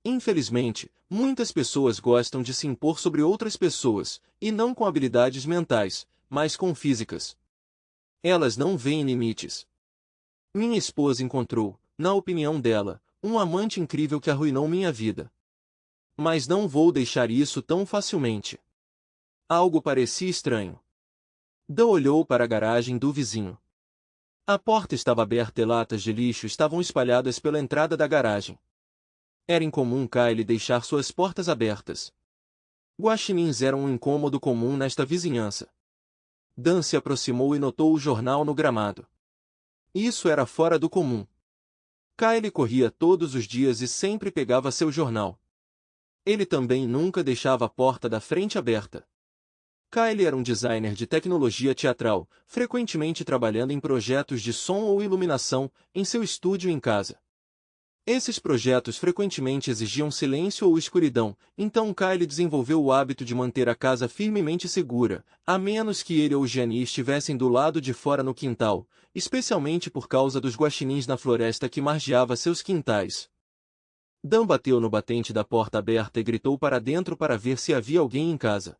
Infelizmente, muitas pessoas gostam de se impor sobre outras pessoas, e não com habilidades mentais, mas com físicas. Elas não veem limites. Minha esposa encontrou, na opinião dela, um amante incrível que arruinou minha vida. Mas não vou deixar isso tão facilmente. Algo parecia estranho. Dan olhou para a garagem do vizinho. A porta estava aberta e latas de lixo estavam espalhadas pela entrada da garagem. Era incomum Kyle deixar suas portas abertas. Guaxinins eram um incômodo comum nesta vizinhança. Dan se aproximou e notou o jornal no gramado. Isso era fora do comum. Kyle corria todos os dias e sempre pegava seu jornal. Ele também nunca deixava a porta da frente aberta. Kyle era um designer de tecnologia teatral, frequentemente trabalhando em projetos de som ou iluminação, em seu estúdio em casa. Esses projetos frequentemente exigiam silêncio ou escuridão, então Kyle desenvolveu o hábito de manter a casa firmemente segura, a menos que ele ou Gianni estivessem do lado de fora no quintal, especialmente por causa dos guaxinins na floresta que margeava seus quintais. Dan bateu no batente da porta aberta e gritou para dentro para ver se havia alguém em casa.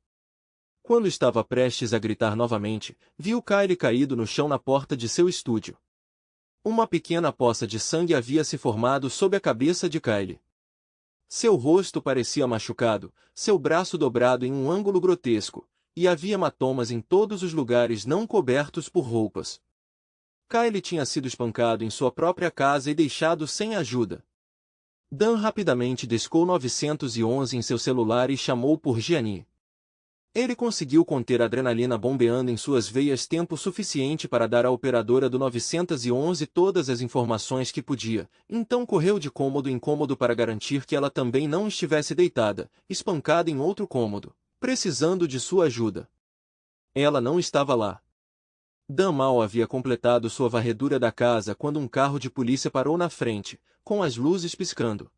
Quando estava prestes a gritar novamente, viu Kyle caído no chão na porta de seu estúdio. Uma pequena poça de sangue havia se formado sob a cabeça de Kyle. Seu rosto parecia machucado, seu braço dobrado em um ângulo grotesco, e havia hematomas em todos os lugares não cobertos por roupas. Kyle tinha sido espancado em sua própria casa e deixado sem ajuda. Dan rapidamente discou 911 em seu celular e chamou por Gianni. Ele conseguiu conter a adrenalina bombeando em suas veias tempo suficiente para dar à operadora do 911 todas as informações que podia, então correu de cômodo em cômodo para garantir que ela também não estivesse deitada, espancada em outro cômodo, precisando de sua ajuda. Ela não estava lá. Dan mal havia completado sua varredura da casa quando um carro de polícia parou na frente, com as luzes piscando.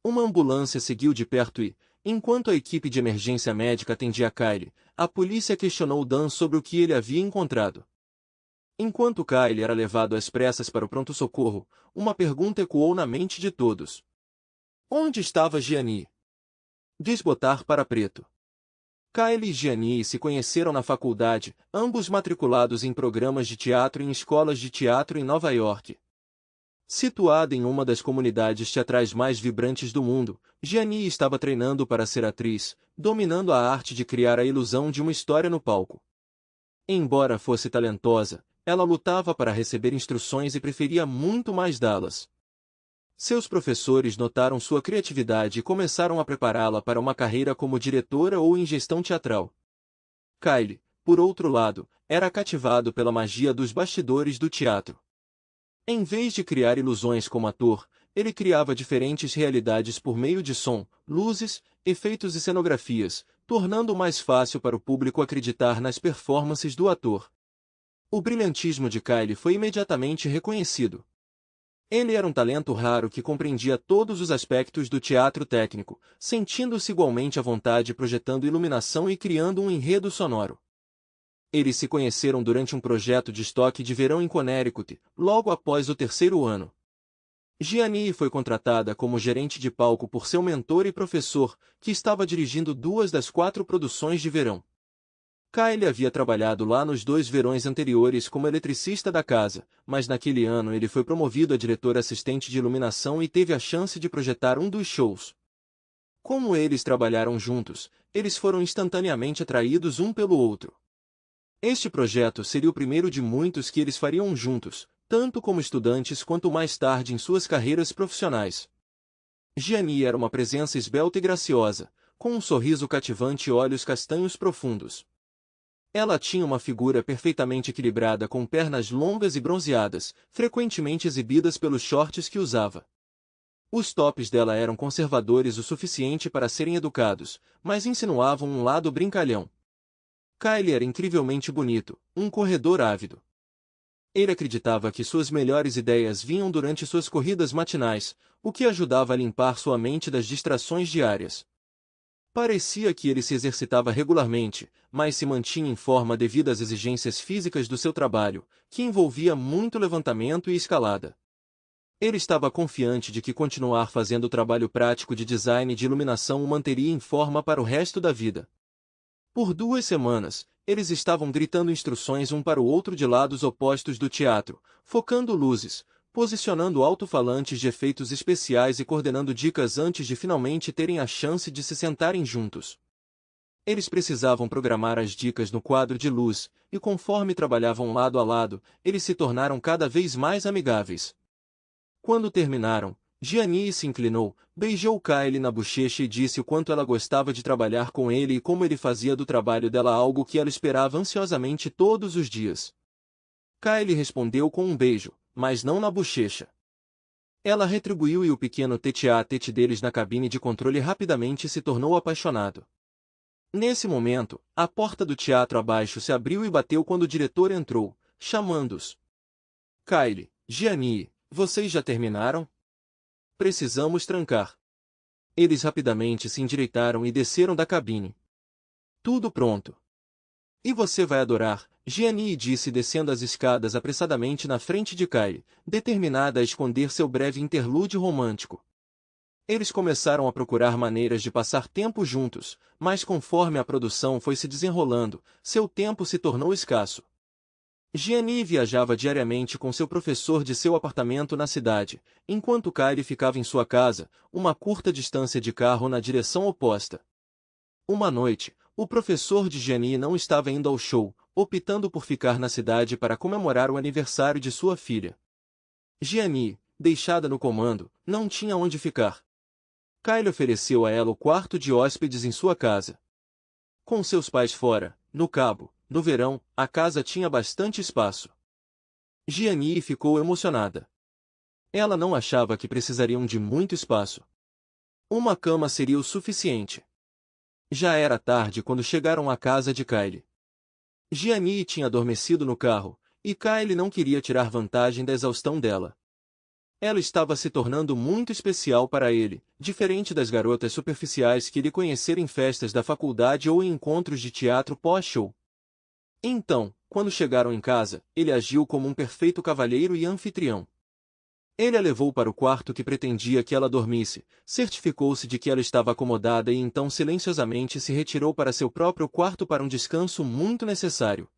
Uma ambulância seguiu de perto e, enquanto a equipe de emergência médica atendia Kyle, a polícia questionou Dan sobre o que ele havia encontrado. Enquanto Kyle era levado às pressas para o pronto-socorro, uma pergunta ecoou na mente de todos. Onde estava Gianni? Desbotar para preto. Kyle e Gianni se conheceram na faculdade, ambos matriculados em programas de teatro em escolas de teatro em Nova York. Situada em uma das comunidades teatrais mais vibrantes do mundo, Gianni estava treinando para ser atriz, dominando a arte de criar a ilusão de uma história no palco. Embora fosse talentosa, ela lutava para receber instruções e preferia muito mais dá-las. Seus professores notaram sua criatividade e começaram a prepará-la para uma carreira como diretora ou em gestão teatral. Kyle, por outro lado, era cativado pela magia dos bastidores do teatro. Em vez de criar ilusões como ator, ele criava diferentes realidades por meio de som, luzes, efeitos e cenografias, tornando mais fácil para o público acreditar nas performances do ator. O brilhantismo de Kyle foi imediatamente reconhecido. Ele era um talento raro que compreendia todos os aspectos do teatro técnico, sentindo-se igualmente à vontade projetando iluminação e criando um enredo sonoro. Eles se conheceram durante um projeto de estoque de verão em Connecticut, logo após o terceiro ano. Gianni foi contratada como gerente de palco por seu mentor e professor, que estava dirigindo 2 das 4 produções de verão. Kyle havia trabalhado lá nos 2 verões anteriores como eletricista da casa, mas naquele ano ele foi promovido a diretor assistente de iluminação e teve a chance de projetar um dos shows. Como eles trabalharam juntos, eles foram instantaneamente atraídos um pelo outro. Este projeto seria o primeiro de muitos que eles fariam juntos, tanto como estudantes quanto mais tarde em suas carreiras profissionais. Gianni era uma presença esbelta e graciosa, com um sorriso cativante e olhos castanhos profundos. Ela tinha uma figura perfeitamente equilibrada com pernas longas e bronzeadas, frequentemente exibidas pelos shorts que usava. Os tops dela eram conservadores o suficiente para serem educados, mas insinuavam um lado brincalhão. Kyle era incrivelmente bonito, um corredor ávido. Ele acreditava que suas melhores ideias vinham durante suas corridas matinais, o que ajudava a limpar sua mente das distrações diárias. Parecia que ele se exercitava regularmente, mas se mantinha em forma devido às exigências físicas do seu trabalho, que envolvia muito levantamento e escalada. Ele estava confiante de que continuar fazendo o trabalho prático de design de iluminação o manteria em forma para o resto da vida. Por 2 semanas, eles estavam gritando instruções um para o outro de lados opostos do teatro, focando luzes, posicionando alto-falantes de efeitos especiais e coordenando dicas antes de finalmente terem a chance de se sentarem juntos. Eles precisavam programar as dicas no quadro de luz, e conforme trabalhavam lado a lado, eles se tornaram cada vez mais amigáveis. Quando terminaram, Gianni se inclinou, beijou Kylie na bochecha e disse o quanto ela gostava de trabalhar com ele e como ele fazia do trabalho dela algo que ela esperava ansiosamente todos os dias. Kylie respondeu com um beijo, mas não na bochecha. Ela retribuiu e o pequeno tete-a-tete deles na cabine de controle rapidamente se tornou apaixonado. Nesse momento, a porta do teatro abaixo se abriu e bateu quando o diretor entrou, chamando-os. Kylie, Gianni, vocês já terminaram? Precisamos trancar. Eles rapidamente se endireitaram e desceram da cabine. Tudo pronto. E você vai adorar, Gianni disse descendo as escadas apressadamente na frente de Kylie, determinada a esconder seu breve interlúdio romântico. Eles começaram a procurar maneiras de passar tempo juntos, mas conforme a produção foi se desenrolando, seu tempo se tornou escasso. Gianni viajava diariamente com seu professor de seu apartamento na cidade, enquanto Kylie ficava em sua casa, uma curta distância de carro na direção oposta. Uma noite, o professor de Gianni não estava indo ao show, optando por ficar na cidade para comemorar o aniversário de sua filha. Gianni, deixada no comando, não tinha onde ficar. Kylie ofereceu a ela o quarto de hóspedes em sua casa. Com seus pais fora, no Cabo, no verão, a casa tinha bastante espaço. Gianni ficou emocionada. Ela não achava que precisariam de muito espaço. Uma cama seria o suficiente. Já era tarde quando chegaram à casa de Kylie. Gianni tinha adormecido no carro, e Kylie não queria tirar vantagem da exaustão dela. Ela estava se tornando muito especial para ele, diferente das garotas superficiais que ele conhecera em festas da faculdade ou em encontros de teatro pós-show. Então, quando chegaram em casa, ele agiu como um perfeito cavalheiro e anfitrião. Ele a levou para o quarto que pretendia que ela dormisse, certificou-se de que ela estava acomodada e então silenciosamente se retirou para seu próprio quarto para um descanso muito necessário.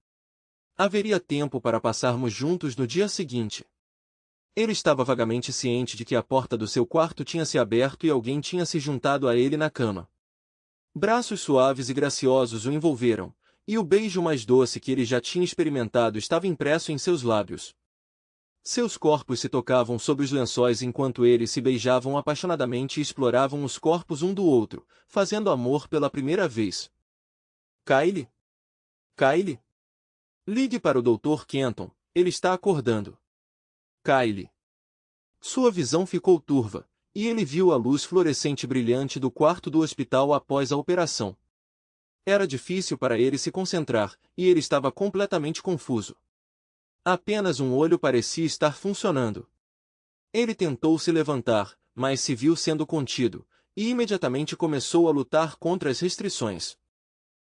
Haveria tempo para passarmos juntos no dia seguinte. Ele estava vagamente ciente de que a porta do seu quarto tinha se aberto e alguém tinha se juntado a ele na cama. Braços suaves e graciosos o envolveram, e o beijo mais doce que ele já tinha experimentado estava impresso em seus lábios. Seus corpos se tocavam sob os lençóis enquanto eles se beijavam apaixonadamente e exploravam os corpos um do outro, fazendo amor pela primeira vez. Kylie? Kylie? Ligue para o Dr. Kenton, ele está acordando. Kylie. Sua visão ficou turva, e ele viu a luz fluorescente brilhante do quarto do hospital após a operação. Era difícil para ele se concentrar, e ele estava completamente confuso. Apenas um olho parecia estar funcionando. Ele tentou se levantar, mas se viu sendo contido, e imediatamente começou a lutar contra as restrições.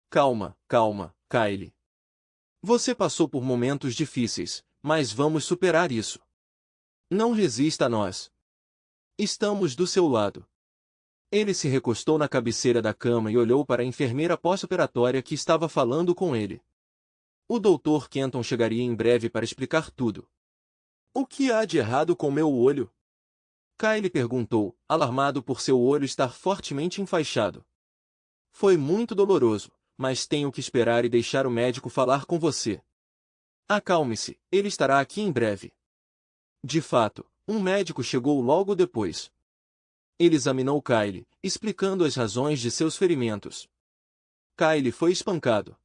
Calma, calma, Kylie. Você passou por momentos difíceis, mas vamos superar isso. Não resista a nós. Estamos do seu lado. Ele se recostou na cabeceira da cama e olhou para a enfermeira pós-operatória que estava falando com ele. O Dr. Kenton chegaria em breve para explicar tudo. O que há de errado com meu olho? Kylie perguntou, alarmado por seu olho estar fortemente enfaixado. Foi muito doloroso, mas tenho que esperar e deixar o médico falar com você. Acalme-se, ele estará aqui em breve. De fato, um médico chegou logo depois. Ele examinou Kylie, explicando as razões de seus ferimentos. Kylie foi espancado.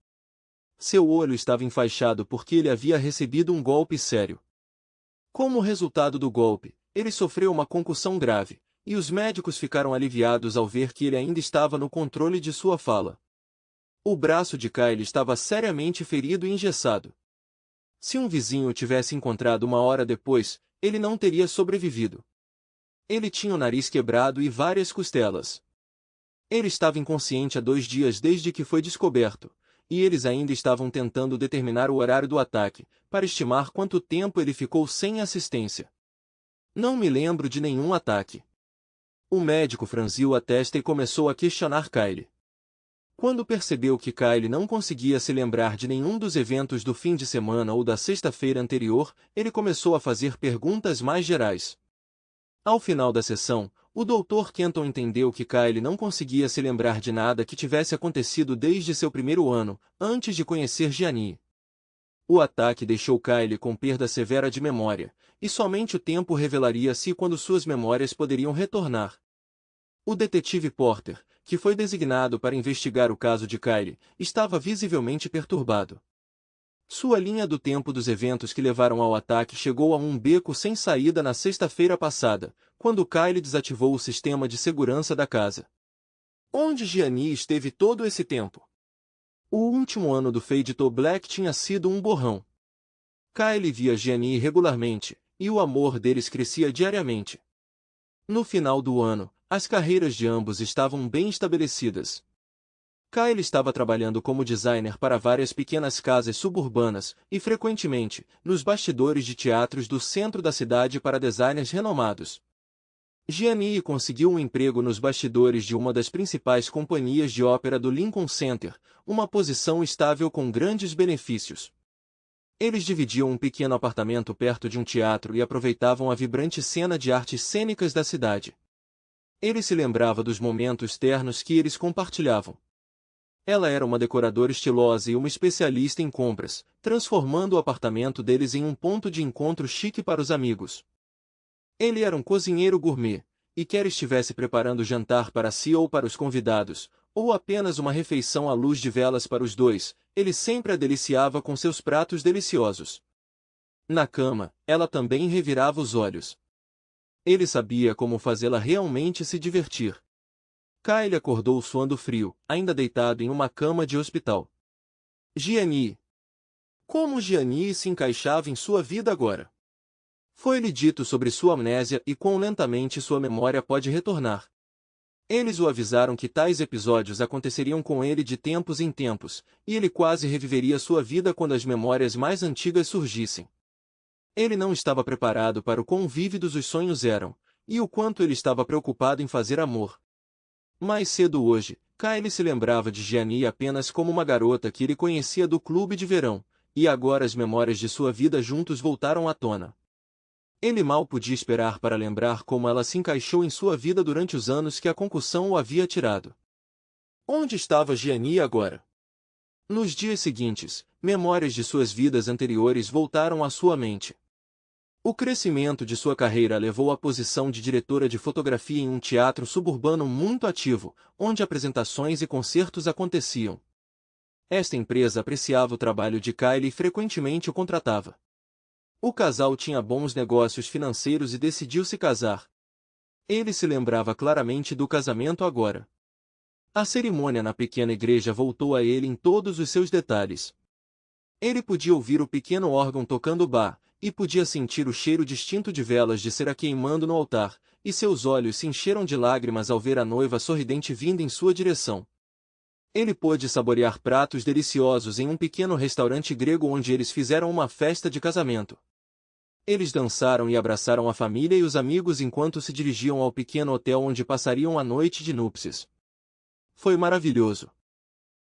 Seu olho estava enfaixado porque ele havia recebido um golpe sério. Como resultado do golpe, ele sofreu uma concussão grave, e os médicos ficaram aliviados ao ver que ele ainda estava no controle de sua fala. O braço de Kylie estava seriamente ferido e engessado. Se um vizinho o tivesse encontrado uma hora depois, ele não teria sobrevivido. Ele tinha o nariz quebrado e várias costelas. Ele estava inconsciente há 2 dias desde que foi descoberto, e eles ainda estavam tentando determinar o horário do ataque, para estimar quanto tempo ele ficou sem assistência. Não me lembro de nenhum ataque. O médico franziu a testa e começou a questionar Kyle. Quando percebeu que Kyle não conseguia se lembrar de nenhum dos eventos do fim de semana ou da sexta-feira anterior, ele começou a fazer perguntas mais gerais. Ao final da sessão, o Dr. Kenton entendeu que Kyle não conseguia se lembrar de nada que tivesse acontecido desde seu primeiro ano, antes de conhecer Gianni. O ataque deixou Kyle com perda severa de memória, e somente o tempo revelaria se e quando suas memórias poderiam retornar. O detetive Porter, que foi designado para investigar o caso de Kyle, estava visivelmente perturbado. Sua linha do tempo dos eventos que levaram ao ataque chegou a um beco sem saída na sexta-feira passada, quando Kyle desativou o sistema de segurança da casa. Onde Gianni esteve todo esse tempo? O último ano do Fade to Black tinha sido um borrão. Kyle via Gianni regularmente, e o amor deles crescia diariamente. No final do ano, as carreiras de ambos estavam bem estabelecidas. Kyle estava trabalhando como designer para várias pequenas casas suburbanas e, frequentemente, nos bastidores de teatros do centro da cidade para designers renomados. Gianni conseguiu um emprego nos bastidores de uma das principais companhias de ópera do Lincoln Center, uma posição estável com grandes benefícios. Eles dividiam um pequeno apartamento perto de um teatro e aproveitavam a vibrante cena de artes cênicas da cidade. Ele se lembrava dos momentos ternos que eles compartilhavam. Ela era uma decoradora estilosa e uma especialista em compras, transformando o apartamento deles em um ponto de encontro chique para os amigos. Ele era um cozinheiro gourmet, e quer estivesse preparando jantar para si ou para os convidados, ou apenas uma refeição à luz de velas para os dois, ele sempre a deliciava com seus pratos deliciosos. Na cama, ela também revirava os olhos. Ele sabia como fazê-la realmente se divertir. Kyle acordou suando frio, ainda deitado em uma cama de hospital. Gianni. Como Gianni se encaixava em sua vida agora? Foi-lhe dito sobre sua amnésia e quão lentamente sua memória pode retornar. Eles o avisaram que tais episódios aconteceriam com ele de tempos em tempos, e ele quase reviveria sua vida quando as memórias mais antigas surgissem. Ele não estava preparado para o quão vívidos os sonhos eram, e o quanto ele estava preocupado em fazer amor. Mais cedo hoje, Kyle se lembrava de Gianni apenas como uma garota que ele conhecia do clube de verão, e agora as memórias de sua vida juntos voltaram à tona. Ele mal podia esperar para lembrar como ela se encaixou em sua vida durante os anos que a concussão o havia tirado. Onde estava Gianni agora? Nos dias seguintes, memórias de suas vidas anteriores voltaram à sua mente. O crescimento de sua carreira levou à posição de diretora de fotografia em um teatro suburbano muito ativo, onde apresentações e concertos aconteciam. Esta empresa apreciava o trabalho de Kyle e frequentemente o contratava. O casal tinha bons negócios financeiros e decidiu se casar. Ele se lembrava claramente do casamento agora. A cerimônia na pequena igreja voltou a ele em todos os seus detalhes. Ele podia ouvir o pequeno órgão tocando Bach, e podia sentir o cheiro distinto de velas de cera queimando no altar, e seus olhos se encheram de lágrimas ao ver a noiva sorridente vindo em sua direção. Ele pôde saborear pratos deliciosos em um pequeno restaurante grego onde eles fizeram uma festa de casamento. Eles dançaram e abraçaram a família e os amigos enquanto se dirigiam ao pequeno hotel onde passariam a noite de núpcias. Foi maravilhoso.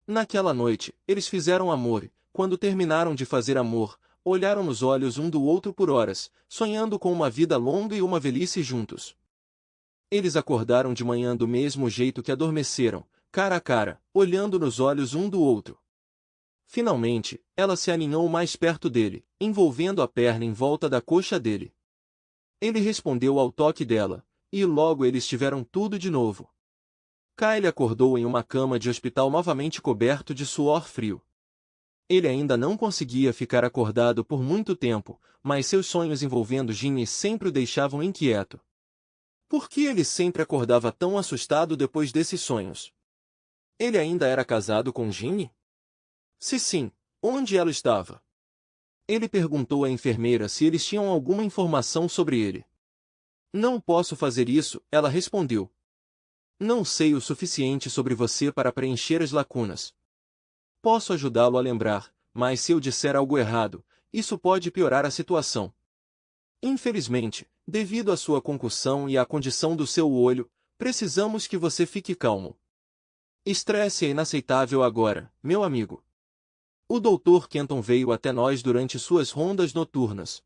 Naquela noite, eles fizeram amor, e, quando terminaram de fazer amor, olharam nos olhos um do outro por horas, sonhando com uma vida longa e uma velhice juntos. Eles acordaram de manhã do mesmo jeito que adormeceram, cara a cara, olhando nos olhos um do outro. Finalmente, ela se aninhou mais perto dele, envolvendo a perna em volta da coxa dele. Ele respondeu ao toque dela, e logo eles tiveram tudo de novo. Kyle acordou em uma cama de hospital novamente coberto de suor frio. Ele ainda não conseguia ficar acordado por muito tempo, mas seus sonhos envolvendo Ginny sempre o deixavam inquieto. Por que ele sempre acordava tão assustado depois desses sonhos? Ele ainda era casado com Ginny? Se sim, onde ela estava? Ele perguntou à enfermeira se eles tinham alguma informação sobre ele. Não posso fazer isso, ela respondeu. Não sei o suficiente sobre você para preencher as lacunas. Posso ajudá-lo a lembrar, mas se eu disser algo errado, isso pode piorar a situação. Infelizmente, devido à sua concussão e à condição do seu olho, precisamos que você fique calmo. Estresse é inaceitável agora, meu amigo. O Dr. Kenton veio até nós durante suas rondas noturnas.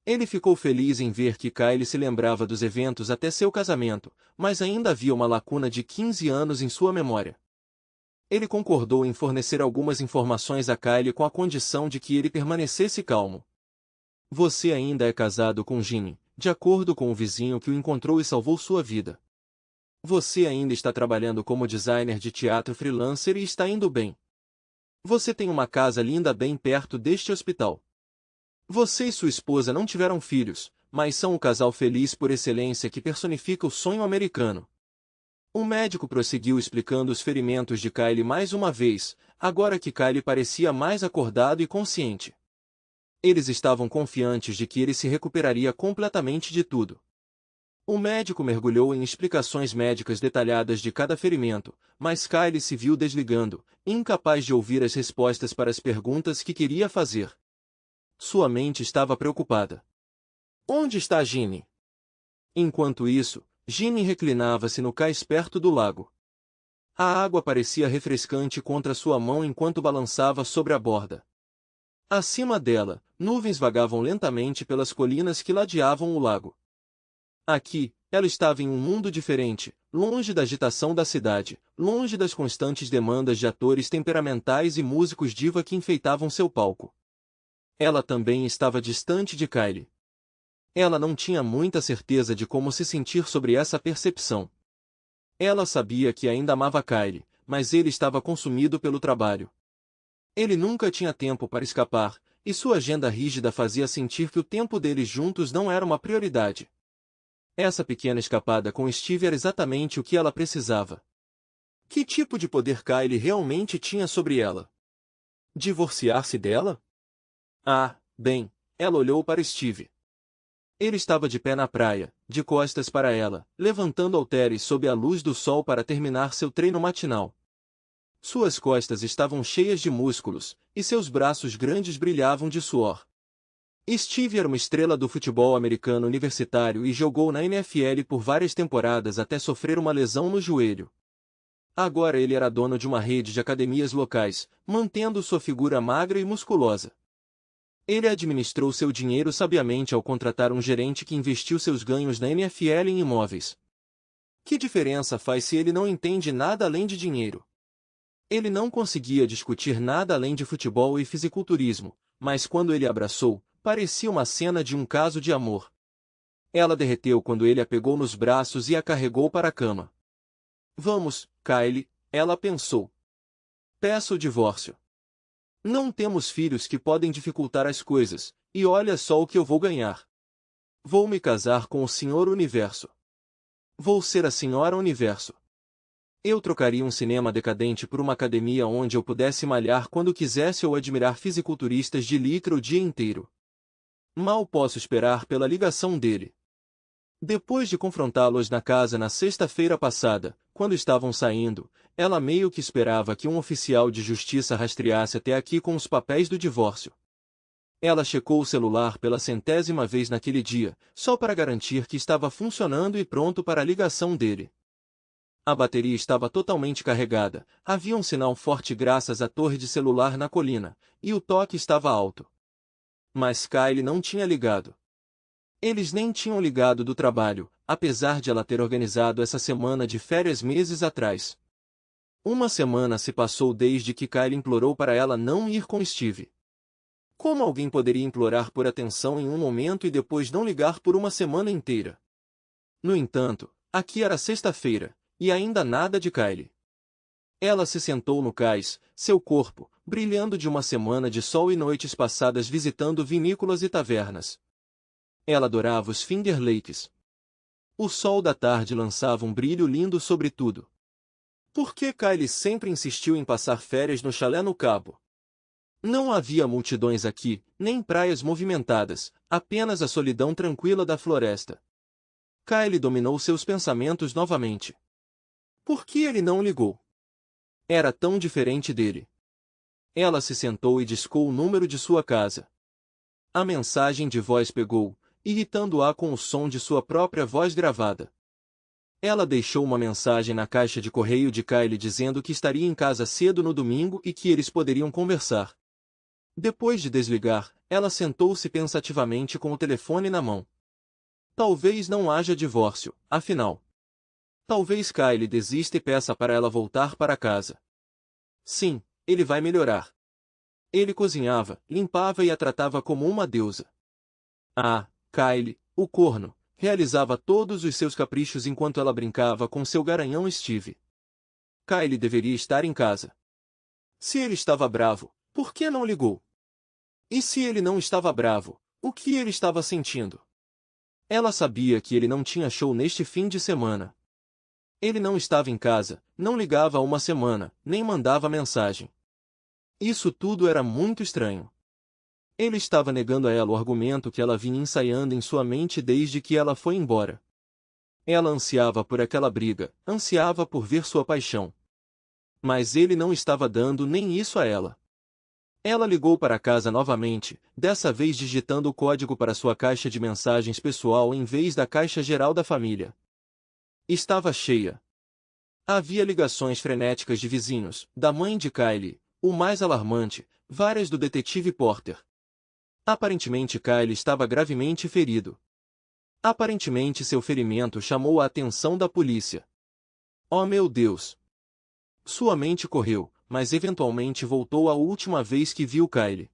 Ele ficou feliz em ver que Kylie se lembrava dos eventos até seu casamento, mas ainda havia uma lacuna de 15 anos em sua memória. Ele concordou em fornecer algumas informações a Kylie com a condição de que ele permanecesse calmo. Você ainda é casado com Ginny, de acordo com o vizinho que o encontrou e salvou sua vida. Você ainda está trabalhando como designer de teatro freelancer e está indo bem. Você tem uma casa linda bem perto deste hospital. Você e sua esposa não tiveram filhos, mas são o casal feliz por excelência que personifica o sonho americano. O médico prosseguiu explicando os ferimentos de Kylie mais uma vez, agora que Kylie parecia mais acordado e consciente. Eles estavam confiantes de que ele se recuperaria completamente de tudo. O médico mergulhou em explicações médicas detalhadas de cada ferimento, mas Kylie se viu desligando, incapaz de ouvir as respostas para as perguntas que queria fazer. Sua mente estava preocupada. Onde está Ginny? Enquanto isso, Ginny reclinava-se no cais perto do lago. A água parecia refrescante contra sua mão enquanto balançava sobre a borda. Acima dela, nuvens vagavam lentamente pelas colinas que ladeavam o lago. Aqui, ela estava em um mundo diferente, longe da agitação da cidade, longe das constantes demandas de atores temperamentais e músicos diva que enfeitavam seu palco. Ela também estava distante de Kylie. Ela não tinha muita certeza de como se sentir sobre essa percepção. Ela sabia que ainda amava Kylie, mas ele estava consumido pelo trabalho. Ele nunca tinha tempo para escapar, e sua agenda rígida fazia sentir que o tempo deles juntos não era uma prioridade. Essa pequena escapada com Steve era exatamente o que ela precisava. Que tipo de poder Kylie realmente tinha sobre ela? Divorciar-se dela? Ah, bem, ela olhou para Steve. Ele estava de pé na praia, de costas para ela, levantando halteres sob a luz do sol para terminar seu treino matinal. Suas costas estavam cheias de músculos, e seus braços grandes brilhavam de suor. Steve era uma estrela do futebol americano universitário e jogou na NFL por várias temporadas até sofrer uma lesão no joelho. Agora ele era dono de uma rede de academias locais, mantendo sua figura magra e musculosa. Ele administrou seu dinheiro sabiamente ao contratar um gerente que investiu seus ganhos na NFL em imóveis. Que diferença faz se ele não entende nada além de dinheiro? Ele não conseguia discutir nada além de futebol e fisiculturismo, mas quando ele a abraçou, parecia uma cena de um caso de amor. Ela derreteu quando ele a pegou nos braços e a carregou para a cama. Vamos, Kylie, ela pensou. Peço o divórcio. Não temos filhos que podem dificultar as coisas, e olha só o que eu vou ganhar. Vou me casar com o Senhor Universo. Vou ser a Senhora Universo. Eu trocaria um cinema decadente por uma academia onde eu pudesse malhar quando quisesse ou admirar fisiculturistas de licra o dia inteiro. Mal posso esperar pela ligação dele. Depois de confrontá-los na casa na sexta-feira passada, quando estavam saindo, ela meio que esperava que um oficial de justiça rastreasse até aqui com os papéis do divórcio. Ela checou o celular pela 100ª vez naquele dia, só para garantir que estava funcionando e pronto para a ligação dele. A bateria estava totalmente carregada, havia um sinal forte graças à torre de celular na colina, e o toque estava alto. Mas Kylie não tinha ligado. Eles nem tinham ligado do trabalho, apesar de ela ter organizado essa semana de férias meses atrás. Uma semana se passou desde que Kylie implorou para ela não ir com Steve. Como alguém poderia implorar por atenção em um momento e depois não ligar por uma semana inteira? No entanto, aqui era sexta-feira, e ainda nada de Kylie. Ela se sentou no cais, seu corpo, brilhando de uma semana de sol e noites passadas visitando vinícolas e tavernas. Ela adorava os Finger Lakes. O sol da tarde lançava um brilho lindo sobre tudo. Por que Kylie sempre insistiu em passar férias no chalé no Cabo? Não havia multidões aqui, nem praias movimentadas, apenas a solidão tranquila da floresta. Kylie dominou seus pensamentos novamente. Por que ele não ligou? Era tão diferente dele. Ela se sentou e discou o número de sua casa. A mensagem de voz pegou, irritando-a com o som de sua própria voz gravada. Ela deixou uma mensagem na caixa de correio de Kylie dizendo que estaria em casa cedo no domingo e que eles poderiam conversar. Depois de desligar, ela sentou-se pensativamente com o telefone na mão. Talvez não haja divórcio, afinal. Talvez Kylie desista e peça para ela voltar para casa. Sim, ele vai melhorar. Ele cozinhava, limpava e a tratava como uma deusa. Ah, Kylie, o corno, realizava todos os seus caprichos enquanto ela brincava com seu garanhão Steve. Kylie deveria estar em casa. Se ele estava bravo, por que não ligou? E se ele não estava bravo, o que ele estava sentindo? Ela sabia que ele não tinha show neste fim de semana. Ele não estava em casa, não ligava há uma semana, nem mandava mensagem. Isso tudo era muito estranho. Ele estava negando a ela o argumento que ela vinha ensaiando em sua mente desde que ela foi embora. Ela ansiava por aquela briga, ansiava por ver sua paixão. Mas ele não estava dando nem isso a ela. Ela ligou para casa novamente, dessa vez digitando o código para sua caixa de mensagens pessoal em vez da caixa geral da família. Estava cheia. Havia ligações frenéticas de vizinhos, da mãe de Kylie, o mais alarmante, várias do detetive Porter. Aparentemente Kylie estava gravemente ferido. Aparentemente seu ferimento chamou a atenção da polícia. Oh meu Deus! Sua mente correu, mas eventualmente voltou à última vez que viu Kylie.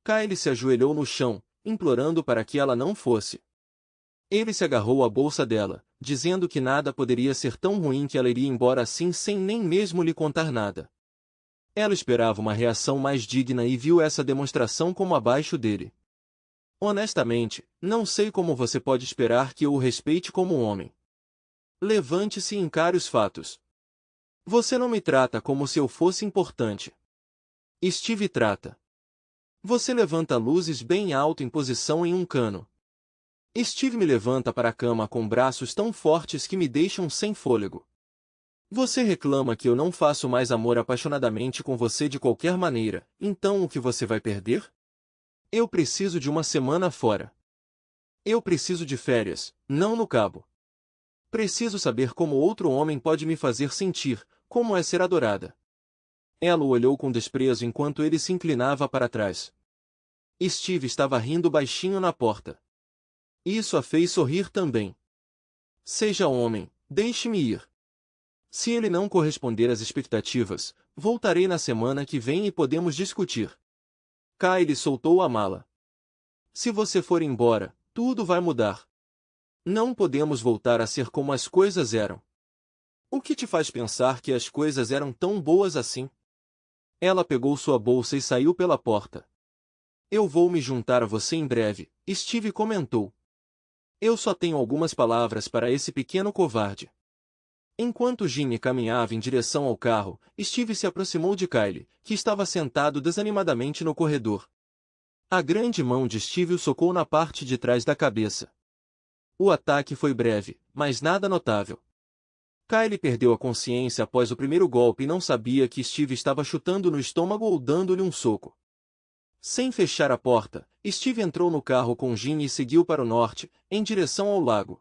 Kylie se ajoelhou no chão, implorando para que ela não fosse. Ele se agarrou à bolsa dela, dizendo que nada poderia ser tão ruim que ela iria embora assim sem nem mesmo lhe contar nada. Ela esperava uma reação mais digna e viu essa demonstração como abaixo dele. Honestamente, não sei como você pode esperar que eu o respeite como homem. Levante-se e encare os fatos. Você não me trata como se eu fosse importante. Steve trata. Você levanta luzes bem alto em posição em um cano. Steve me levanta para a cama com braços tão fortes que me deixam sem fôlego. Você reclama que eu não faço mais amor apaixonadamente com você de qualquer maneira, então o que você vai perder? Eu preciso de uma semana fora. Eu preciso de férias, não no cabo. Preciso saber como outro homem pode me fazer sentir, como é ser adorada. Ela o olhou com desprezo enquanto ele se inclinava para trás. Steve estava rindo baixinho na porta. Isso a fez sorrir também. Seja homem, deixe-me ir. Se ele não corresponder às expectativas, voltarei na semana que vem e podemos discutir. Kylie soltou a mala. Se você for embora, tudo vai mudar. Não podemos voltar a ser como as coisas eram. O que te faz pensar que as coisas eram tão boas assim? Ela pegou sua bolsa e saiu pela porta. Eu vou me juntar a você em breve, Steve comentou. Eu só tenho algumas palavras para esse pequeno covarde. Enquanto Ginny caminhava em direção ao carro, Steve se aproximou de Kylie, que estava sentado desanimadamente no corredor. A grande mão de Steve o socou na parte de trás da cabeça. O ataque foi breve, mas nada notável. Kylie perdeu a consciência após o primeiro golpe e não sabia que Steve estava chutando no estômago ou dando-lhe um soco. Sem fechar a porta, Steve entrou no carro com Ginny e seguiu para o norte, em direção ao lago.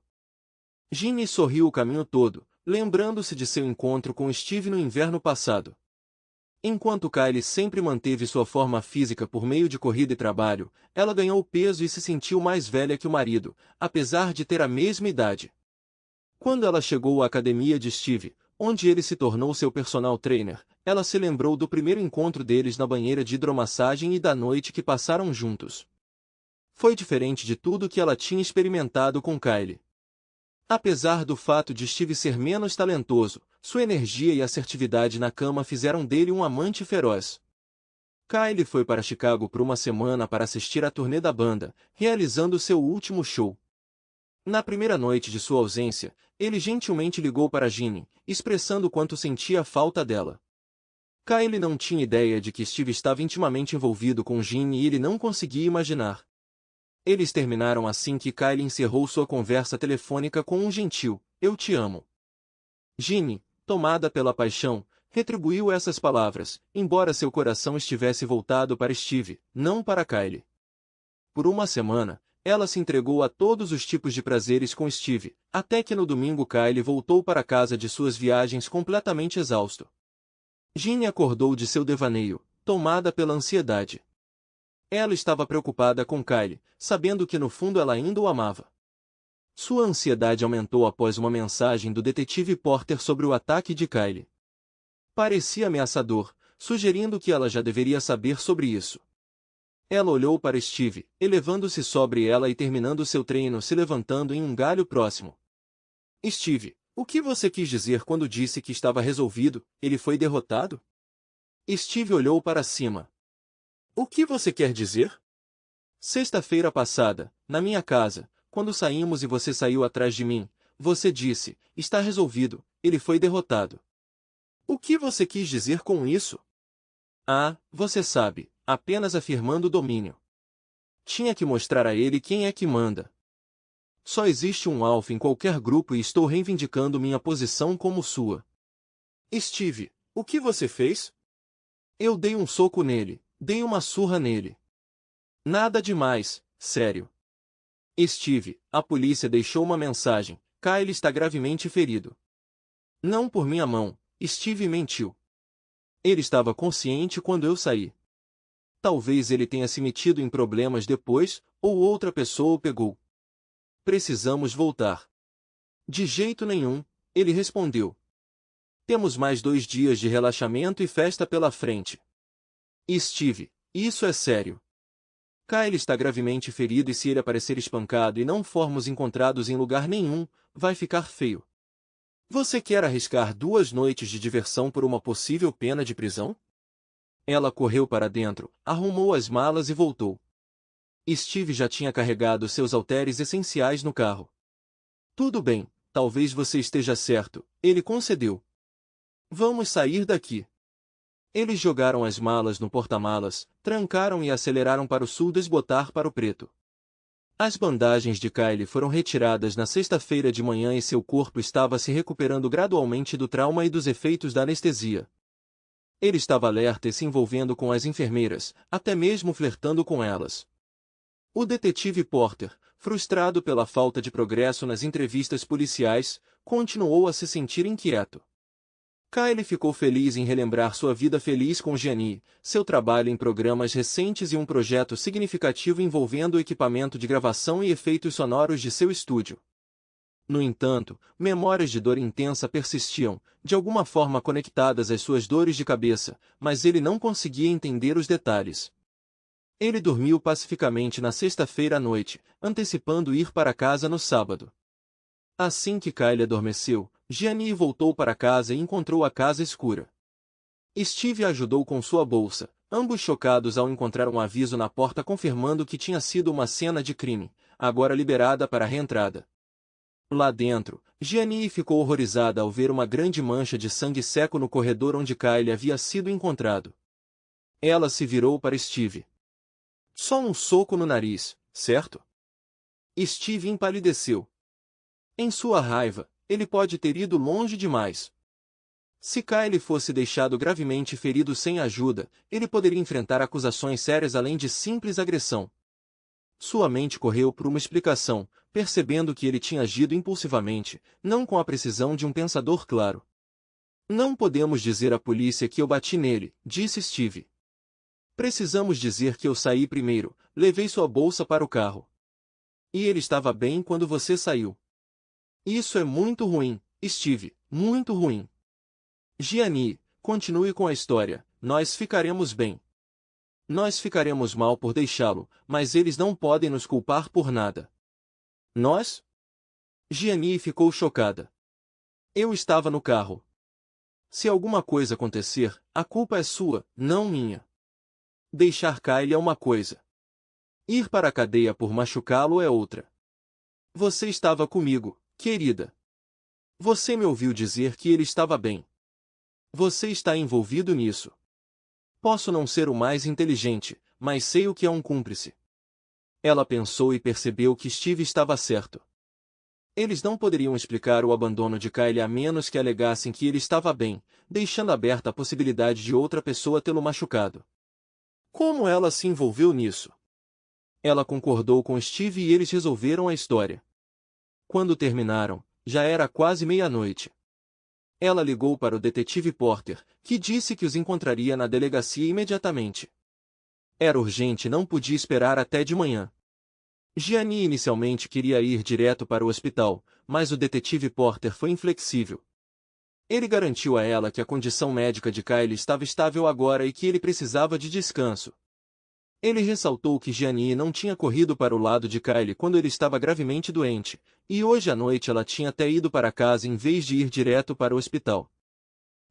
Ginny sorriu o caminho todo, lembrando-se de seu encontro com Steve no inverno passado. Enquanto Kylie sempre manteve sua forma física por meio de corrida e trabalho, ela ganhou peso e se sentiu mais velha que o marido, apesar de ter a mesma idade. Quando ela chegou à academia de Steve, onde ele se tornou seu personal trainer, ela se lembrou do primeiro encontro deles na banheira de hidromassagem e da noite que passaram juntos. Foi diferente de tudo que ela tinha experimentado com Kylie. Apesar do fato de Steve ser menos talentoso, sua energia e assertividade na cama fizeram dele um amante feroz. Kylie foi para Chicago por uma semana para assistir à turnê da banda, realizando seu último show. Na primeira noite de sua ausência, ele gentilmente ligou para Ginny, expressando quanto sentia falta dela. Kylie não tinha ideia de que Steve estava intimamente envolvido com Ginny e ele não conseguia imaginar. Eles terminaram assim que Kylie encerrou sua conversa telefônica com um gentil, "Eu te amo." Ginny, tomada pela paixão, retribuiu essas palavras, embora seu coração estivesse voltado para Steve, não para Kylie. Por uma semana, Ela se entregou a todos os tipos de prazeres com Steve, até que no domingo Kyle voltou para casa de suas viagens completamente exausto. Ginny acordou de seu devaneio, tomada pela ansiedade. Ela estava preocupada com Kyle, sabendo que no fundo ela ainda o amava. Sua ansiedade aumentou após uma mensagem do detetive Porter sobre o ataque de Kyle. Parecia ameaçador, sugerindo que ela já deveria saber sobre isso. Ela olhou para Steve, elevando-se sobre ela e terminando seu treino se levantando em um galho próximo. Steve, o que você quis dizer quando disse que estava resolvido, ele foi derrotado? Steve olhou para cima. O que você quer dizer? Sexta-feira passada, na minha casa, quando saímos e você saiu atrás de mim, você disse, está resolvido, ele foi derrotado. O que você quis dizer com isso? Ah, você sabe, apenas afirmando o domínio. Tinha que mostrar a ele quem é que manda. Só existe um alfa em qualquer grupo e estou reivindicando minha posição como sua. Steve, o que você fez? Eu dei um soco nele, dei uma surra nele. Nada demais, sério. Steve, a polícia deixou uma mensagem, Kyle está gravemente ferido. Não por minha mão, Steve mentiu. Ele estava consciente quando eu saí. Talvez ele tenha se metido em problemas depois, ou outra pessoa o pegou. Precisamos voltar. De jeito nenhum, ele respondeu. Temos mais 2 dias de relaxamento e festa pela frente. Steve, isso é sério. Kyle está gravemente ferido e se ele aparecer espancado e não formos encontrados em lugar nenhum, vai ficar feio. Você quer arriscar 2 noites de diversão por uma possível pena de prisão? Ela correu para dentro, arrumou as malas e voltou. Steve já tinha carregado seus halteres essenciais no carro. Tudo bem, talvez você esteja certo, ele concedeu. Vamos sair daqui. Eles jogaram as malas no porta-malas, trancaram e aceleraram para o sul desbotar para o preto. As bandagens de Kyle foram retiradas na sexta-feira de manhã e seu corpo estava se recuperando gradualmente do trauma e dos efeitos da anestesia. Ele estava alerta e se envolvendo com as enfermeiras, até mesmo flertando com elas. O detetive Porter, frustrado pela falta de progresso nas entrevistas policiais, continuou a se sentir inquieto. Kyle ficou feliz em relembrar sua vida feliz com Gianni, seu trabalho em programas recentes e um projeto significativo envolvendo o equipamento de gravação e efeitos sonoros de seu estúdio. No entanto, memórias de dor intensa persistiam, de alguma forma conectadas às suas dores de cabeça, mas ele não conseguia entender os detalhes. Ele dormiu pacificamente na sexta-feira à noite, antecipando ir para casa no sábado. Assim que Kyle adormeceu, Gianni voltou para casa e encontrou a casa escura. Steve ajudou com sua bolsa, ambos chocados ao encontrar um aviso na porta confirmando que tinha sido uma cena de crime, agora liberada para a reentrada. Lá dentro, Gianni ficou horrorizada ao ver uma grande mancha de sangue seco no corredor onde Kyle havia sido encontrado. Ela se virou para Steve. Só um soco no nariz, certo? Steve empalideceu. Em sua raiva, ele pode ter ido longe demais. Se Kyle fosse deixado gravemente ferido sem ajuda, ele poderia enfrentar acusações sérias além de simples agressão. Sua mente correu por uma explicação, percebendo que ele tinha agido impulsivamente, não com a precisão de um pensador claro. Não podemos dizer à polícia que eu bati nele, disse Steve. Precisamos dizer que eu saí primeiro, levei sua bolsa para o carro. E ele estava bem quando você saiu. Isso é muito ruim, Steve, muito ruim. Gianni, continue com a história, nós ficaremos bem. Nós ficaremos mal por deixá-lo, mas eles não podem nos culpar por nada. Nós? Gianni ficou chocada. Eu estava no carro. Se alguma coisa acontecer, a culpa é sua, não minha. Deixar Kyle é uma coisa. Ir para a cadeia por machucá-lo é outra. Você estava comigo, querida. Você me ouviu dizer que ele estava bem. Você está envolvido nisso. Posso não ser o mais inteligente, mas sei o que é um cúmplice. Ela pensou e percebeu que Steve estava certo. Eles não poderiam explicar o abandono de Kyle a menos que alegassem que ele estava bem, deixando aberta a possibilidade de outra pessoa tê-lo machucado. Como ela se envolveu nisso? Ela concordou com Steve e eles resolveram a história. Quando terminaram, já era quase meia-noite. Ela ligou para o detetive Porter, que disse que os encontraria na delegacia imediatamente. Era urgente e não podia esperar até de manhã. Gianni inicialmente queria ir direto para o hospital, mas o detetive Porter foi inflexível. Ele garantiu a ela que a condição médica de Kylie estava estável agora e que ele precisava de descanso. Ele ressaltou que Gianni não tinha corrido para o lado de Kylie quando ele estava gravemente doente, e hoje à noite ela tinha até ido para casa em vez de ir direto para o hospital.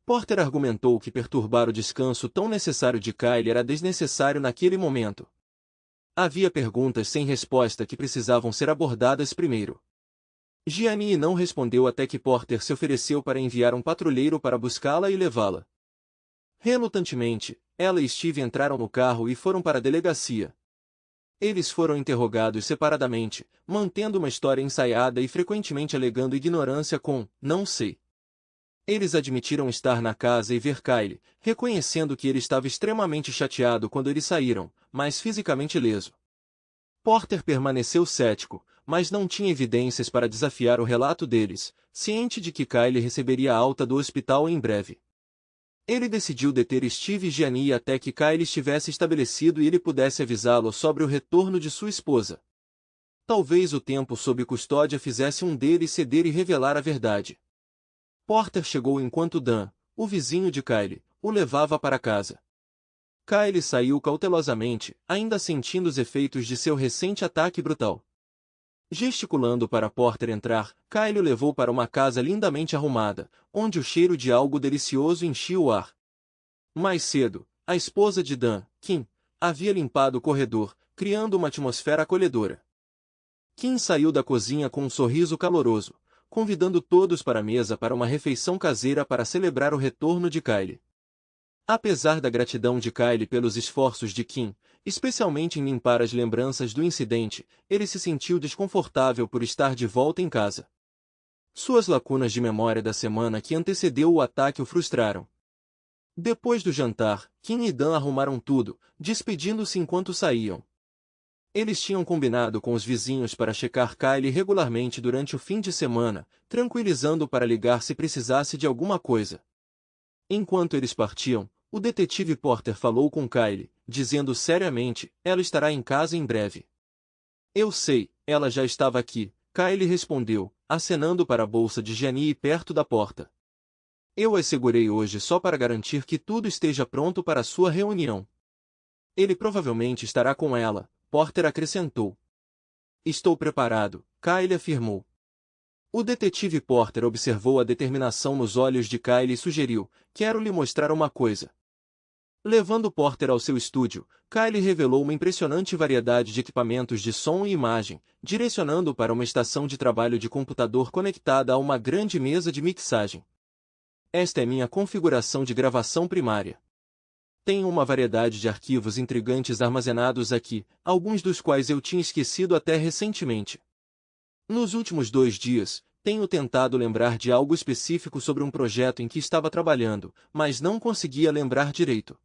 Porter argumentou que perturbar o descanso tão necessário de Kylie era desnecessário naquele momento. Havia perguntas sem resposta que precisavam ser abordadas primeiro. Gianni não respondeu até que Porter se ofereceu para enviar um patrulheiro para buscá-la e levá-la. Relutantemente, ela e Steve entraram no carro e foram para a delegacia. Eles foram interrogados separadamente, mantendo uma história ensaiada e frequentemente alegando ignorância com "não sei". Eles admitiram estar na casa e ver Kylie, reconhecendo que ele estava extremamente chateado quando eles saíram, mas fisicamente ileso. Porter permaneceu cético, mas não tinha evidências para desafiar o relato deles, ciente de que Kylie receberia alta do hospital em breve. Ele decidiu deter Steve e Gianni até que Kylie estivesse estabelecido e ele pudesse avisá-lo sobre o retorno de sua esposa. Talvez o tempo sob custódia fizesse um deles ceder e revelar a verdade. Porter chegou enquanto Dan, o vizinho de Kylie, o levava para casa. Kylie saiu cautelosamente, ainda sentindo os efeitos de seu recente ataque brutal. Gesticulando para Porter entrar, Kylie o levou para uma casa lindamente arrumada, onde o cheiro de algo delicioso enchia o ar. Mais cedo, a esposa de Dan, Kim, havia limpado o corredor, criando uma atmosfera acolhedora. Kim saiu da cozinha com um sorriso caloroso, convidando todos para a mesa para uma refeição caseira para celebrar o retorno de Kylie. Apesar da gratidão de Kylie pelos esforços de Kim, especialmente em limpar as lembranças do incidente, ele se sentiu desconfortável por estar de volta em casa. Suas lacunas de memória da semana que antecedeu o ataque o frustraram. Depois do jantar, Kim e Dan arrumaram tudo, despedindo-se enquanto saíam. Eles tinham combinado com os vizinhos para checar Kylie regularmente durante o fim de semana, tranquilizando para ligar se precisasse de alguma coisa. Enquanto eles partiam, o detetive Porter falou com Kylie, dizendo seriamente, ela estará em casa em breve. Eu sei, ela já estava aqui, Kylie respondeu, acenando para a bolsa de Gianni perto da porta. Eu a segurei hoje só para garantir que tudo esteja pronto para a sua reunião. Ele provavelmente estará com ela, Porter acrescentou. Estou preparado, Kylie afirmou. O detetive Porter observou a determinação nos olhos de Kylie e sugeriu, quero lhe mostrar uma coisa. Levando Porter ao seu estúdio, Kylie revelou uma impressionante variedade de equipamentos de som e imagem, direcionando-o para uma estação de trabalho de computador conectada a uma grande mesa de mixagem. Esta é minha configuração de gravação primária. Tenho uma variedade de arquivos intrigantes armazenados aqui, alguns dos quais eu tinha esquecido até recentemente. Nos últimos 2 dias, tenho tentado lembrar de algo específico sobre um projeto em que estava trabalhando, mas não conseguia lembrar direito.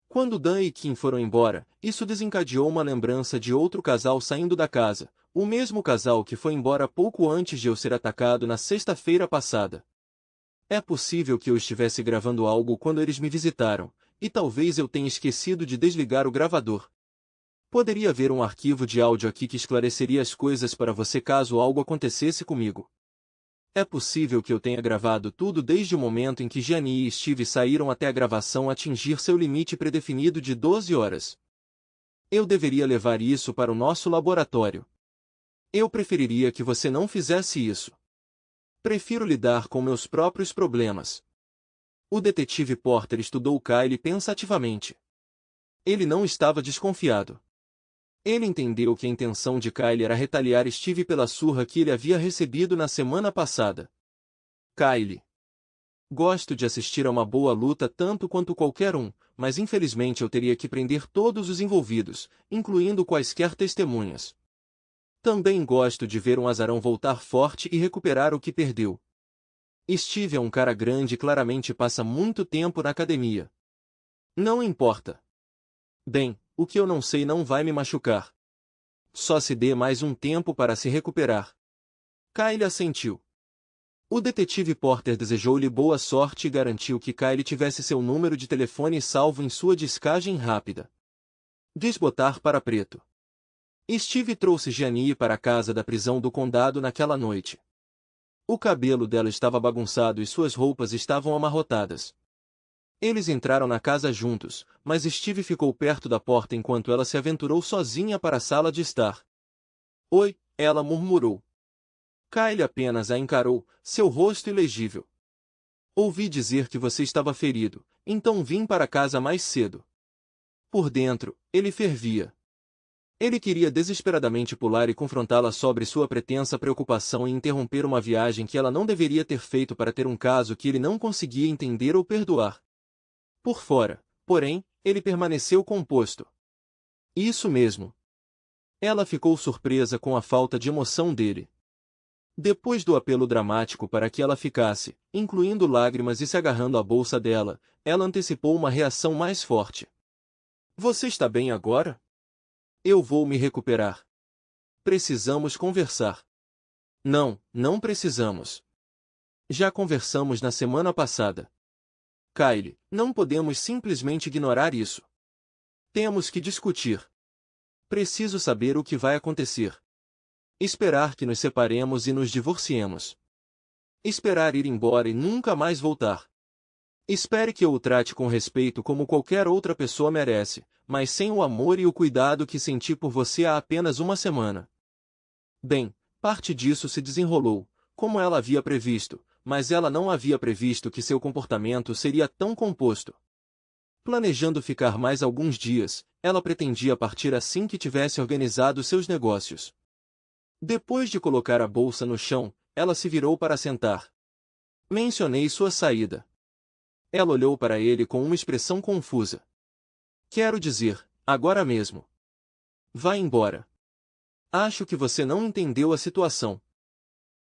Quando Dan e Kim foram embora, isso desencadeou uma lembrança de outro casal saindo da casa, o mesmo casal que foi embora pouco antes de eu ser atacado na sexta-feira passada. É possível que eu estivesse gravando algo quando eles me visitaram, e talvez eu tenha esquecido de desligar o gravador. Poderia haver um arquivo de áudio aqui que esclareceria as coisas para você caso algo acontecesse comigo. É possível que eu tenha gravado tudo desde o momento em que Gianni e Steve saíram até a gravação atingir seu limite predefinido de 12 horas. Eu deveria levar isso para o nosso laboratório. Eu preferiria que você não fizesse isso. Prefiro lidar com meus próprios problemas. O detetive Porter estudou Kylie pensativamente. Ele não estava desconfiado. Ele entendeu que a intenção de Kylie era retaliar Steve pela surra que ele havia recebido na semana passada. Kylie. Gosto de assistir a uma boa luta tanto quanto qualquer um, mas infelizmente eu teria que prender todos os envolvidos, incluindo quaisquer testemunhas. Também gosto de ver um azarão voltar forte e recuperar o que perdeu. Steve é um cara grande e claramente passa muito tempo na academia. Não importa. Bem, o que eu não sei não vai me machucar. Só se dê mais um tempo para se recuperar. Kyle assentiu. O detetive Porter desejou-lhe boa sorte e garantiu que Kyle tivesse seu número de telefone salvo em sua descagem rápida. Desbotar para preto. Steve trouxe Gianni para a casa da prisão do condado naquela noite. O cabelo dela estava bagunçado e suas roupas estavam amarrotadas. Eles entraram na casa juntos, mas Steve ficou perto da porta enquanto ela se aventurou sozinha para a sala de estar. Oi, ela murmurou. Kyle apenas a encarou, seu rosto ilegível. Ouvi dizer que você estava ferido, então vim para casa mais cedo. Por dentro, ele fervia. Ele queria desesperadamente pular e confrontá-la sobre sua pretensa preocupação em interromper uma viagem que ela não deveria ter feito para ter um caso que ele não conseguia entender ou perdoar. Por fora, porém, ele permaneceu composto. Isso mesmo. Ela ficou surpresa com a falta de emoção dele. Depois do apelo dramático para que ela ficasse, incluindo lágrimas e se agarrando à bolsa dela, ela antecipou uma reação mais forte. Você está bem agora? Eu vou me recuperar. Precisamos conversar. Não, não precisamos. Já conversamos na semana passada. Kyle, não podemos simplesmente ignorar isso. Temos que discutir. Preciso saber o que vai acontecer. Esperar que nos separemos e nos divorciemos. Esperar ir embora e nunca mais voltar. Espere que eu o trate com respeito como qualquer outra pessoa merece, mas sem o amor e o cuidado que senti por você há apenas uma semana. Bem, parte disso se desenrolou, como ela havia previsto, mas ela não havia previsto que seu comportamento seria tão composto. Planejando ficar mais alguns dias, ela pretendia partir assim que tivesse organizado seus negócios. Depois de colocar a bolsa no chão, ela se virou para sentar. Mencionei sua saída. Ela olhou para ele com uma expressão confusa. Quero dizer, agora mesmo. Vá embora. Acho que você não entendeu a situação.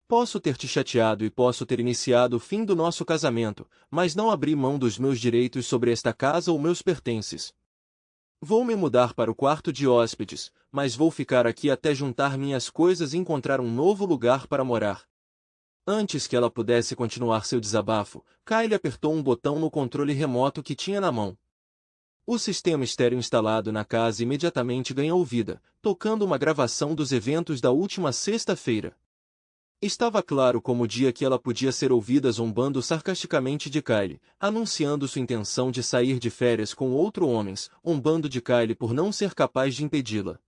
Posso ter te chateado e posso ter iniciado o fim do nosso casamento, mas não abri mão dos meus direitos sobre esta casa ou meus pertences. Vou me mudar para o quarto de hóspedes, mas vou ficar aqui até juntar minhas coisas e encontrar um novo lugar para morar. Antes que ela pudesse continuar seu desabafo, Kyle apertou um botão no controle remoto que tinha na mão. O sistema estéreo instalado na casa imediatamente ganhou vida, tocando uma gravação dos eventos da última sexta-feira. Estava claro como o dia que ela podia ser ouvida zombando sarcasticamente de Kyle, anunciando sua intenção de sair de férias com outro homem, zombando de Kyle por não ser capaz de impedi-la.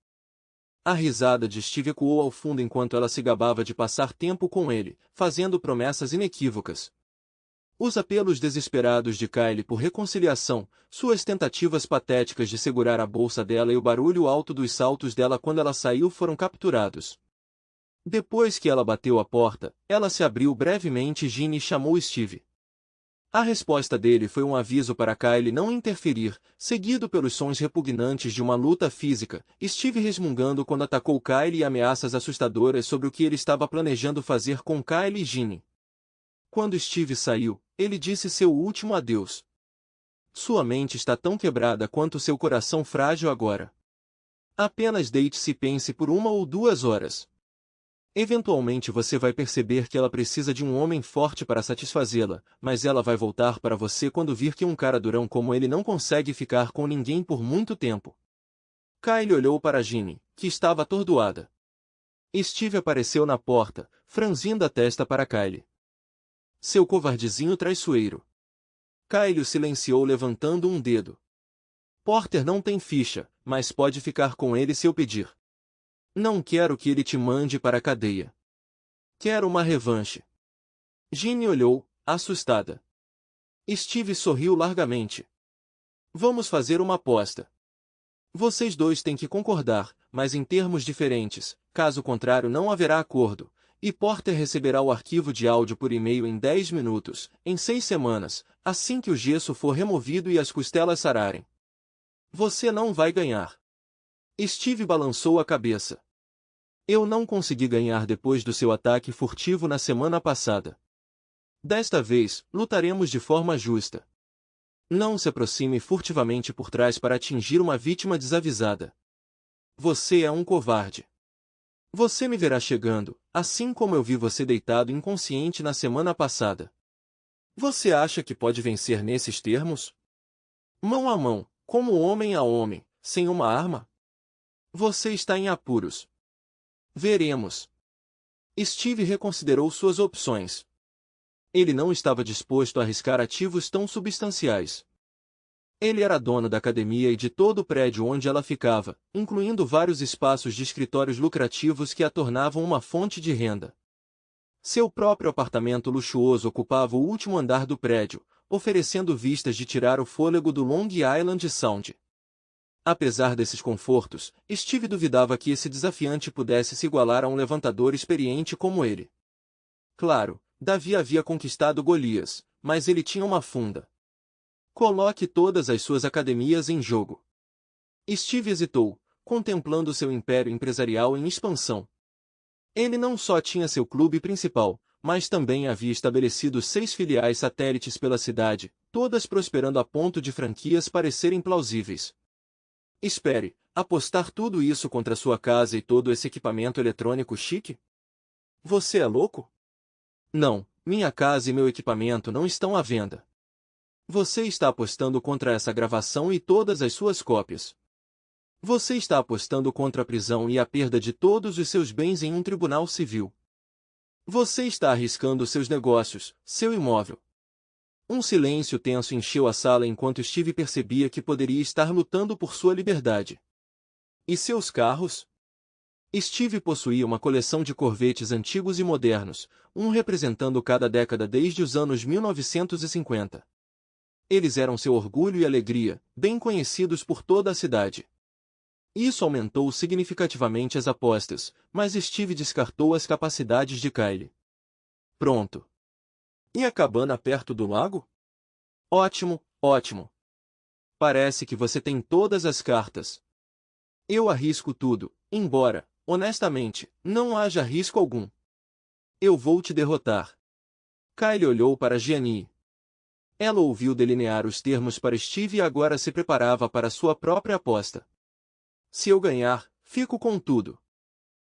A risada de Steve ecoou ao fundo enquanto ela se gabava de passar tempo com ele, fazendo promessas inequívocas. Os apelos desesperados de Kyle por reconciliação, suas tentativas patéticas de segurar a bolsa dela e o barulho alto dos saltos dela quando ela saiu foram capturados. Depois que ela bateu a porta, ela se abriu brevemente e Ginny chamou Steve. A resposta dele foi um aviso para Kyle não interferir, seguido pelos sons repugnantes de uma luta física, Steve resmungando quando atacou Kyle e ameaças assustadoras sobre o que ele estava planejando fazer com Kyle e Ginny. Quando Steve saiu, ele disse seu último adeus. Sua mente está tão quebrada quanto seu coração frágil agora. Apenas deite-se e pense por 1 ou 2 horas. Eventualmente você vai perceber que ela precisa de um homem forte para satisfazê-la, mas ela vai voltar para você quando vir que um cara durão como ele não consegue ficar com ninguém por muito tempo. Kyle olhou para Ginny, que estava atordoada. Steve apareceu na porta, franzindo a testa para Kyle. Seu covardezinho traiçoeiro. Kyle o silenciou levantando um dedo. Porter não tem ficha, mas pode ficar com ele se eu pedir. Não quero que ele te mande para a cadeia. Quero uma revanche. Ginny olhou, assustada. Steve sorriu largamente. Vamos fazer uma aposta. Vocês dois têm que concordar, mas em termos diferentes, caso contrário não haverá acordo, e Porter receberá o arquivo de áudio por e-mail em 10 minutos, em 6 semanas, assim que o gesso for removido e as costelas sararem. Você não vai ganhar. Steve balançou a cabeça. Eu não consegui ganhar depois do seu ataque furtivo na semana passada. Desta vez, lutaremos de forma justa. Não se aproxime furtivamente por trás para atingir uma vítima desavisada. Você é um covarde. Você me verá chegando, assim como eu vi você deitado inconsciente na semana passada. Você acha que pode vencer nesses termos? Mão a mão, como homem a homem, sem uma arma? Você está em apuros. Veremos. Steve reconsiderou suas opções. Ele não estava disposto a arriscar ativos tão substanciais. Ele era dono da academia e de todo o prédio onde ela ficava, incluindo vários espaços de escritórios lucrativos que a tornavam uma fonte de renda. Seu próprio apartamento luxuoso ocupava o último andar do prédio, oferecendo vistas de tirar o fôlego do Long Island Sound. Apesar desses confortos, Steve duvidava que esse desafiante pudesse se igualar a um levantador experiente como ele. Claro, Davi havia conquistado Golias, mas ele tinha uma funda. Coloque todas as suas academias em jogo. Steve hesitou, contemplando seu império empresarial em expansão. Ele não só tinha seu clube principal, mas também havia estabelecido 6 filiais satélites pela cidade, todas prosperando a ponto de franquias parecerem plausíveis. Espere, apostar tudo isso contra sua casa e todo esse equipamento eletrônico chique? Você é louco? Não, minha casa e meu equipamento não estão à venda. Você está apostando contra essa gravação e todas as suas cópias. Você está apostando contra a prisão e a perda de todos os seus bens em um tribunal civil. Você está arriscando seus negócios, seu imóvel. Um silêncio tenso encheu a sala enquanto Steve percebia que poderia estar lutando por sua liberdade. E seus carros? Steve possuía uma coleção de Corvettes antigos e modernos, um representando cada década desde os anos 1950. Eles eram seu orgulho e alegria, bem conhecidos por toda a cidade. Isso aumentou significativamente as apostas, mas Steve descartou as capacidades de Kyle. Pronto. E a cabana perto do lago? Ótimo, ótimo. Parece que você tem todas as cartas. Eu arrisco tudo, embora, honestamente, não haja risco algum. Eu vou te derrotar. Kyle olhou para Gianni. Ela ouviu delinear os termos para Steve e agora se preparava para sua própria aposta. Se eu ganhar, fico com tudo.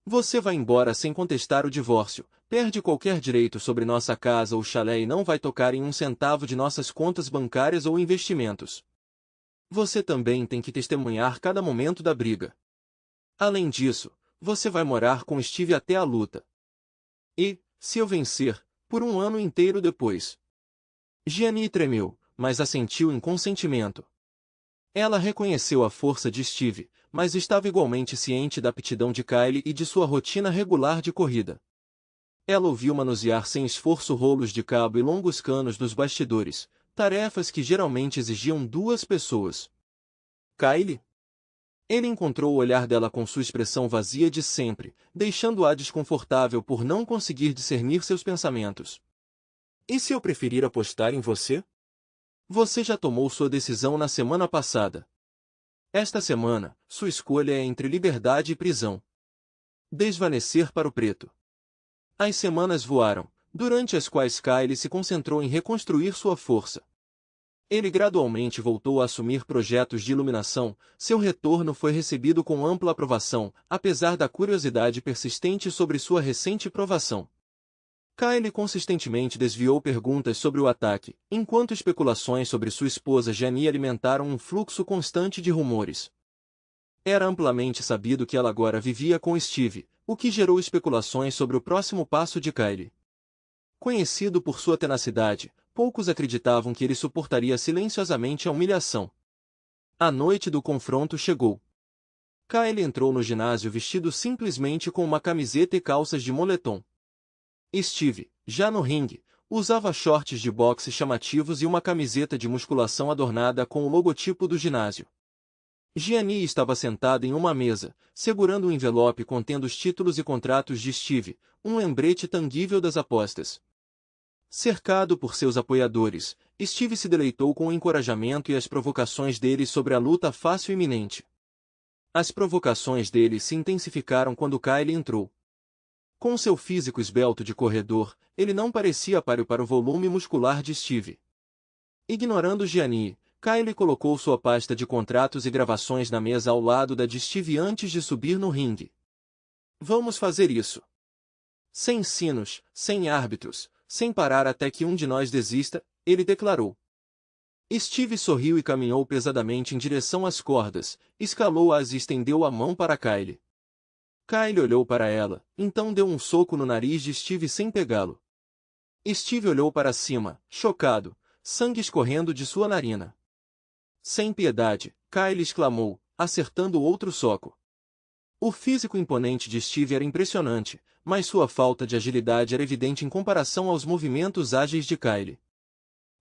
Você vai embora sem contestar o divórcio, perde qualquer direito sobre nossa casa ou chalé e não vai tocar em um centavo de nossas contas bancárias ou investimentos. Você também tem que testemunhar cada momento da briga. Além disso, você vai morar com Steve até a luta. E, se eu vencer, por um ano inteiro depois. Gianni tremeu, mas assentiu em consentimento. Ela reconheceu a força de Steve, mas estava igualmente ciente da aptidão de Kyle e de sua rotina regular de corrida. Ela ouviu manusear sem esforço rolos de cabo e longos canos nos bastidores, tarefas que geralmente exigiam 2 pessoas. Kyle? Ele encontrou o olhar dela com sua expressão vazia de sempre, deixando-a desconfortável por não conseguir discernir seus pensamentos. E se eu preferir apostar em você? Você já tomou sua decisão na semana passada. Esta semana, sua escolha é entre liberdade e prisão. Desvanecer para o preto. As semanas voaram, durante as quais Kyle se concentrou em reconstruir sua força. Ele gradualmente voltou a assumir projetos de iluminação, seu retorno foi recebido com ampla aprovação, apesar da curiosidade persistente sobre sua recente provação. Kyle consistentemente desviou perguntas sobre o ataque, enquanto especulações sobre sua esposa Gianni alimentaram um fluxo constante de rumores. Era amplamente sabido que ela agora vivia com Steve, o que gerou especulações sobre o próximo passo de Kyle. Conhecido por sua tenacidade, poucos acreditavam que ele suportaria silenciosamente a humilhação. A noite do confronto chegou. Kyle entrou no ginásio vestido simplesmente com uma camiseta e calças de moletom. Steve, já no ringue, usava shorts de boxe chamativos e uma camiseta de musculação adornada com o logotipo do ginásio. Gianni estava sentado em uma mesa, segurando um envelope contendo os títulos e contratos de Steve, um lembrete tangível das apostas. Cercado por seus apoiadores, Steve se deleitou com o encorajamento e as provocações deles sobre a luta fácil iminente. As provocações dele se intensificaram quando Kyle entrou. Com seu físico esbelto de corredor, ele não parecia páreo para o volume muscular de Steve. Ignorando Gianni, Kyle colocou sua pasta de contratos e gravações na mesa ao lado da de Steve antes de subir no ringue. Vamos fazer isso. Sem sinos, sem árbitros, sem parar até que um de nós desista, ele declarou. Steve sorriu e caminhou pesadamente em direção às cordas, escalou-as e estendeu a mão para Kyle. Kyle olhou para ela, então deu um soco no nariz de Steve sem pegá-lo. Steve olhou para cima, chocado, sangue escorrendo de sua narina. Sem piedade, Kyle exclamou, acertando outro soco. O físico imponente de Steve era impressionante, mas sua falta de agilidade era evidente em comparação aos movimentos ágeis de Kyle.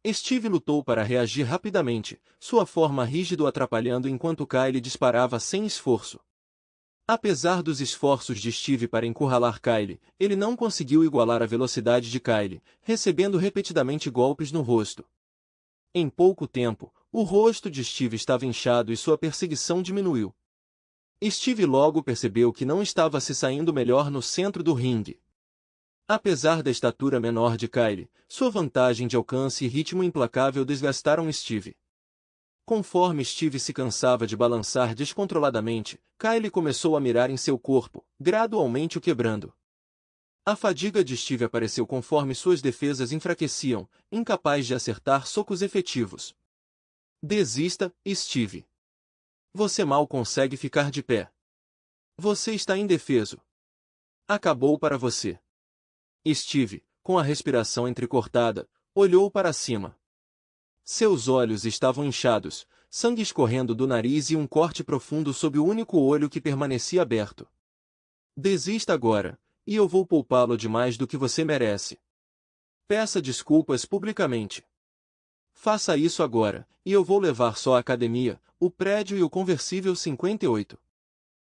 Steve lutou para reagir rapidamente, sua forma rígida o atrapalhando enquanto Kyle disparava sem esforço. Apesar dos esforços de Steve para encurralar Kyle, ele não conseguiu igualar a velocidade de Kyle, recebendo repetidamente golpes no rosto. Em pouco tempo, o rosto de Steve estava inchado e sua perseguição diminuiu. Steve logo percebeu que não estava se saindo melhor no centro do ringue. Apesar da estatura menor de Kyle, sua vantagem de alcance e ritmo implacável desgastaram Steve. Conforme Steve se cansava de balançar descontroladamente, Kyle começou a mirar em seu corpo, gradualmente o quebrando. A fadiga de Steve apareceu conforme suas defesas enfraqueciam, incapaz de acertar socos efetivos. Desista, Steve. Você mal consegue ficar de pé. Você está indefeso. Acabou para você. Steve, com a respiração entrecortada, olhou para cima. Seus olhos estavam inchados, sangue escorrendo do nariz e um corte profundo sob o único olho que permanecia aberto. Desista agora, e eu vou poupá-lo de mais do que você merece. Peça desculpas publicamente. Faça isso agora, e eu vou levar só a academia, o prédio e o conversível 58.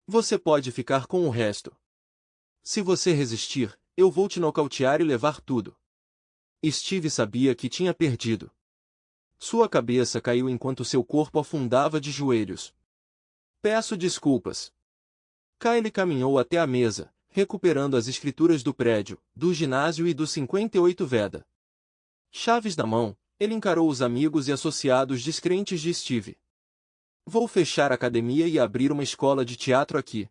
Você pode ficar com o resto. Se você resistir, eu vou te nocautear e levar tudo. Steve sabia que tinha perdido. Sua cabeça caiu enquanto seu corpo afundava de joelhos. Peço desculpas. Kyle caminhou até a mesa, recuperando as escrituras do prédio, do ginásio e do 58 Veda. Chaves na mão, ele encarou os amigos e associados descrentes de Steve. Vou fechar a academia e abrir uma escola de teatro aqui.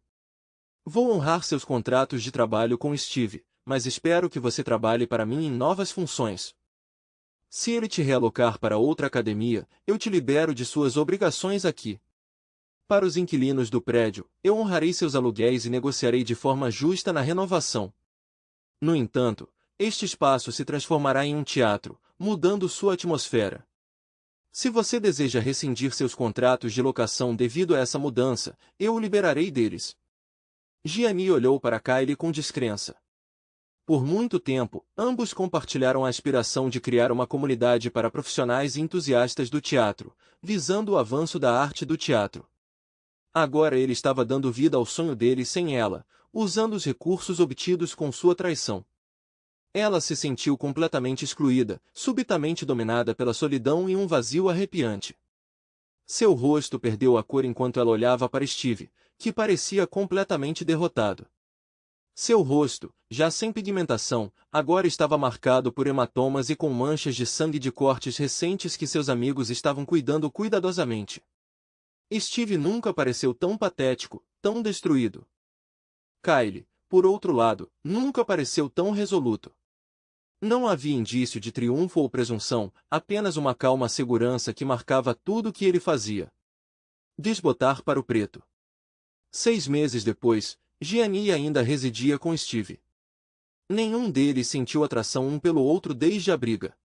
Vou honrar seus contratos de trabalho com Steve, mas espero que você trabalhe para mim em novas funções. Se ele te realocar para outra academia, eu te libero de suas obrigações aqui. Para os inquilinos do prédio, eu honrarei seus aluguéis e negociarei de forma justa na renovação. No entanto, este espaço se transformará em um teatro, mudando sua atmosfera. Se você deseja rescindir seus contratos de locação devido a essa mudança, eu o liberarei deles. Gianni olhou para Kyle com descrença. Por muito tempo, ambos compartilharam a aspiração de criar uma comunidade para profissionais e entusiastas do teatro, visando o avanço da arte do teatro. Agora ele estava dando vida ao sonho dele sem ela, usando os recursos obtidos com sua traição. Ela se sentiu completamente excluída, subitamente dominada pela solidão e um vazio arrepiante. Seu rosto perdeu a cor enquanto ela olhava para Steve, que parecia completamente derrotado. Seu rosto, já sem pigmentação, agora estava marcado por hematomas e com manchas de sangue de cortes recentes que seus amigos estavam cuidando cuidadosamente. Steve nunca pareceu tão patético, tão destruído. Kyle, por outro lado, nunca pareceu tão resoluto. Não havia indício de triunfo ou presunção, apenas uma calma segurança que marcava tudo o que ele fazia. Desbotar para o preto. 6 meses depois, Gianni ainda residia com Steve. Nenhum deles sentiu atração um pelo outro desde a briga.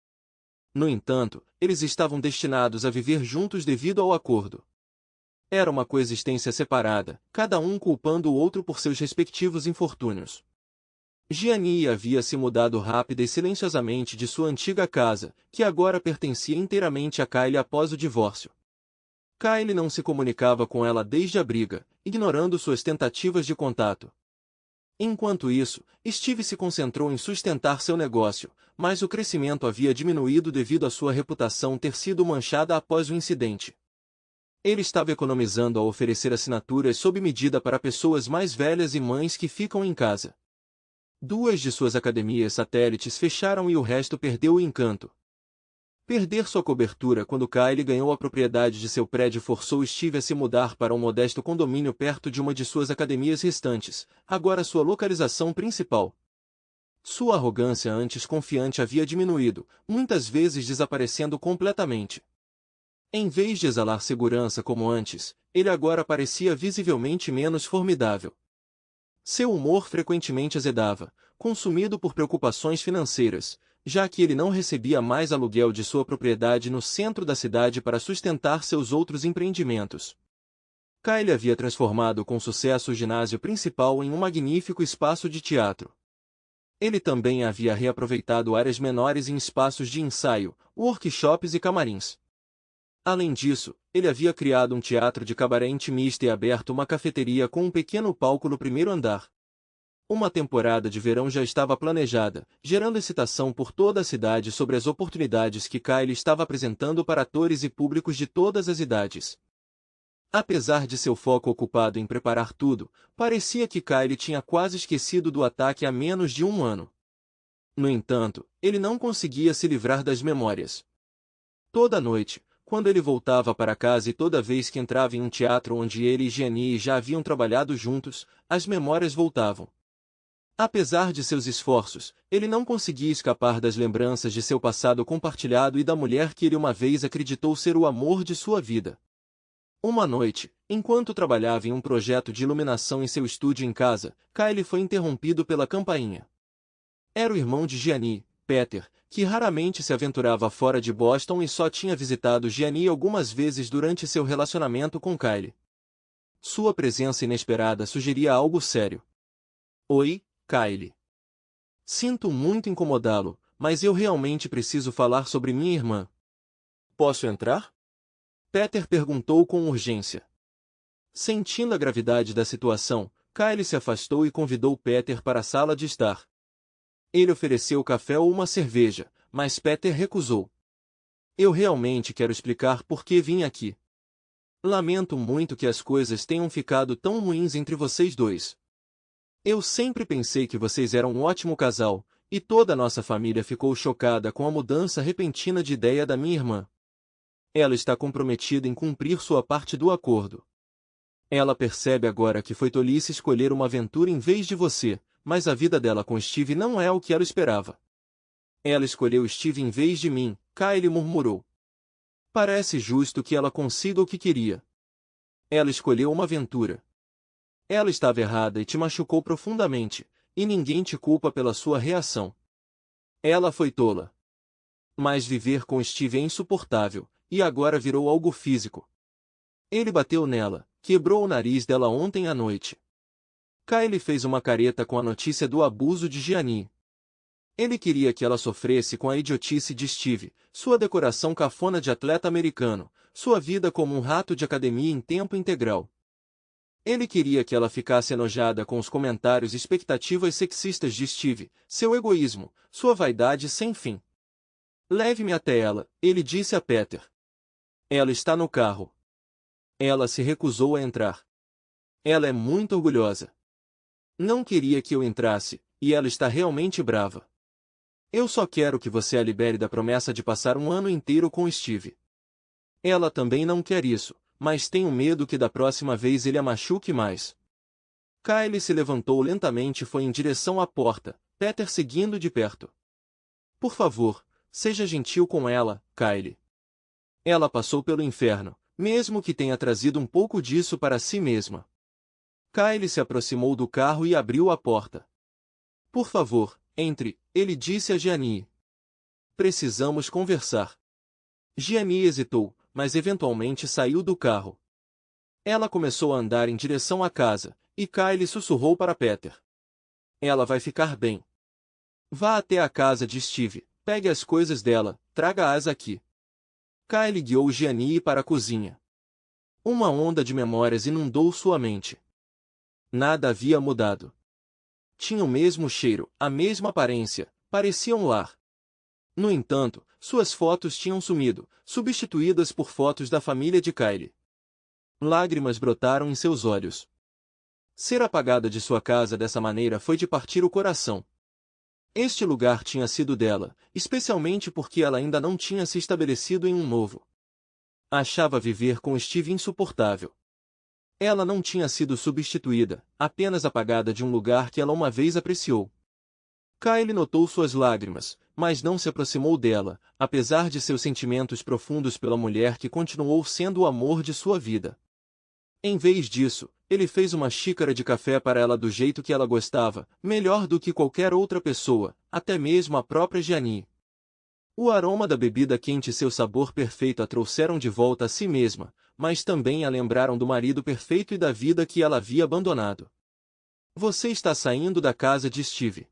No entanto, eles estavam destinados a viver juntos devido ao acordo. Era uma coexistência separada, cada um culpando o outro por seus respectivos infortúnios. Gianni havia se mudado rápida e silenciosamente de sua antiga casa, que agora pertencia inteiramente a Kyle após o divórcio. Kyle não se comunicava com ela desde a briga, ignorando suas tentativas de contato. Enquanto isso, Steve se concentrou em sustentar seu negócio, mas o crescimento havia diminuído devido à sua reputação ter sido manchada após o incidente. Ele estava economizando ao oferecer assinaturas sob medida para pessoas mais velhas e mães que ficam em casa. 2 de suas academias satélites fecharam e o resto perdeu o encanto. Perder sua cobertura quando Kylie ganhou a propriedade de seu prédio forçou Steve a se mudar para um modesto condomínio perto de uma de suas academias restantes, agora sua localização principal. Sua arrogância antes confiante havia diminuído, muitas vezes desaparecendo completamente. Em vez de exalar segurança como antes, ele agora parecia visivelmente menos formidável. Seu humor frequentemente azedava, consumido por preocupações financeiras, já que ele não recebia mais aluguel de sua propriedade no centro da cidade para sustentar seus outros empreendimentos. Kylie havia transformado com sucesso o ginásio principal em um magnífico espaço de teatro. Ele também havia reaproveitado áreas menores em espaços de ensaio, workshops e camarins. Além disso, ele havia criado um teatro de cabaré intimista e aberto uma cafeteria com um pequeno palco no primeiro andar. Uma temporada de verão já estava planejada, gerando excitação por toda a cidade sobre as oportunidades que Kylie estava apresentando para atores e públicos de todas as idades. Apesar de seu foco ocupado em preparar tudo, parecia que Kylie tinha quase esquecido do ataque há menos de um ano. No entanto, ele não conseguia se livrar das memórias. Toda noite, quando ele voltava para casa e toda vez que entrava em um teatro onde ele e Gianni já haviam trabalhado juntos, as memórias voltavam. Apesar de seus esforços, ele não conseguia escapar das lembranças de seu passado compartilhado e da mulher que ele uma vez acreditou ser o amor de sua vida. Uma noite, enquanto trabalhava em um projeto de iluminação em seu estúdio em casa, Kylie foi interrompido pela campainha. Era o irmão de Gianni, Peter, que raramente se aventurava fora de Boston e só tinha visitado Gianni algumas vezes durante seu relacionamento com Kylie. Sua presença inesperada sugeria algo sério. Oi, Kylie. Sinto muito incomodá-lo, mas eu realmente preciso falar sobre minha irmã. Posso entrar? Peter perguntou com urgência. Sentindo a gravidade da situação, Kylie se afastou e convidou Peter para a sala de estar. Ele ofereceu café ou uma cerveja, mas Peter recusou. Eu realmente quero explicar por que vim aqui. Lamento muito que as coisas tenham ficado tão ruins entre vocês dois. Eu sempre pensei que vocês eram um ótimo casal, e toda a nossa família ficou chocada com a mudança repentina de ideia da minha irmã. Ela está comprometida em cumprir sua parte do acordo. Ela percebe agora que foi tolice escolher uma aventura em vez de você, mas a vida dela com Steve não é o que ela esperava. Ela escolheu Steve em vez de mim, Kylie murmurou. Parece justo que ela consiga o que queria. Ela escolheu uma aventura. Ela estava errada e te machucou profundamente, e ninguém te culpa pela sua reação. Ela foi tola. Mas viver com Steve é insuportável, e agora virou algo físico. Ele bateu nela, quebrou o nariz dela ontem à noite. Kylie fez uma careta com a notícia do abuso de Gianni. Ele queria que ela sofresse com a idiotice de Steve, sua decoração cafona de atleta americano, sua vida como um rato de academia em tempo integral. Ele queria que ela ficasse enojada com os comentários e expectativas sexistas de Steve, seu egoísmo, sua vaidade sem fim. Leve-me até ela, ele disse a Peter. Ela está no carro. Ela se recusou a entrar. Ela é muito orgulhosa. Não queria que eu entrasse, e ela está realmente brava. Eu só quero que você a libere da promessa de passar um ano inteiro com Steve. Ela também não quer isso, mas tenho medo que da próxima vez ele a machuque mais. Kylie se levantou lentamente e foi em direção à porta, Peter seguindo de perto. Por favor, seja gentil com ela, Kylie. Ela passou pelo inferno, mesmo que tenha trazido um pouco disso para si mesma. Kylie se aproximou do carro e abriu a porta. Por favor, entre, ele disse a Gianni. Precisamos conversar. Gianni hesitou, mas eventualmente saiu do carro. Ela começou a andar em direção à casa, e Kylie sussurrou para Peter. Ela vai ficar bem. Vá até a casa de Steve, pegue as coisas dela, traga-as aqui. Kylie guiou Gianni para a cozinha. Uma onda de memórias inundou sua mente. Nada havia mudado. Tinha o mesmo cheiro, a mesma aparência, parecia um lar. No entanto, suas fotos tinham sumido, substituídas por fotos da família de Kylie. Lágrimas brotaram em seus olhos. Ser apagada de sua casa dessa maneira foi de partir o coração. Este lugar tinha sido dela, especialmente porque ela ainda não tinha se estabelecido em um novo. Achava viver com Steve insuportável. Ela não tinha sido substituída, apenas apagada de um lugar que ela uma vez apreciou. Kyle notou suas lágrimas, mas não se aproximou dela, apesar de seus sentimentos profundos pela mulher que continuou sendo o amor de sua vida. Em vez disso, ele fez uma xícara de café para ela do jeito que ela gostava, melhor do que qualquer outra pessoa, até mesmo a própria Gianni. O aroma da bebida quente e seu sabor perfeito a trouxeram de volta a si mesma, mas também a lembraram do marido perfeito e da vida que ela havia abandonado. Você está saindo da casa de Steve.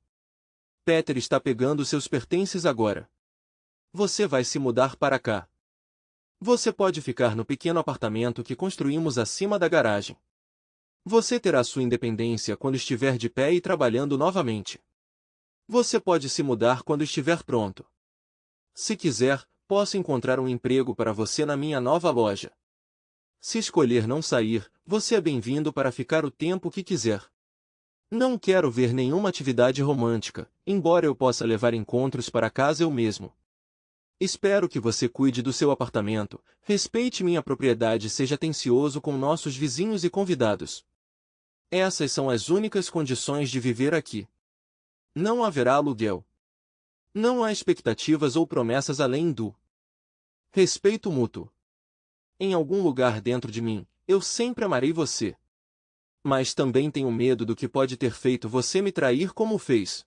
Peter está pegando seus pertences agora. Você vai se mudar para cá. Você pode ficar no pequeno apartamento que construímos acima da garagem. Você terá sua independência quando estiver de pé e trabalhando novamente. Você pode se mudar quando estiver pronto. Se quiser, posso encontrar um emprego para você na minha nova loja. Se escolher não sair, você é bem-vindo para ficar o tempo que quiser. Não quero ver nenhuma atividade romântica, embora eu possa levar encontros para casa eu mesmo. Espero que você cuide do seu apartamento, respeite minha propriedade e seja atencioso com nossos vizinhos e convidados. Essas são as únicas condições de viver aqui. Não haverá aluguel. Não há expectativas ou promessas além do respeito mútuo. Em algum lugar dentro de mim, eu sempre amarei você. Mas também tenho medo do que pode ter feito você me trair como fez.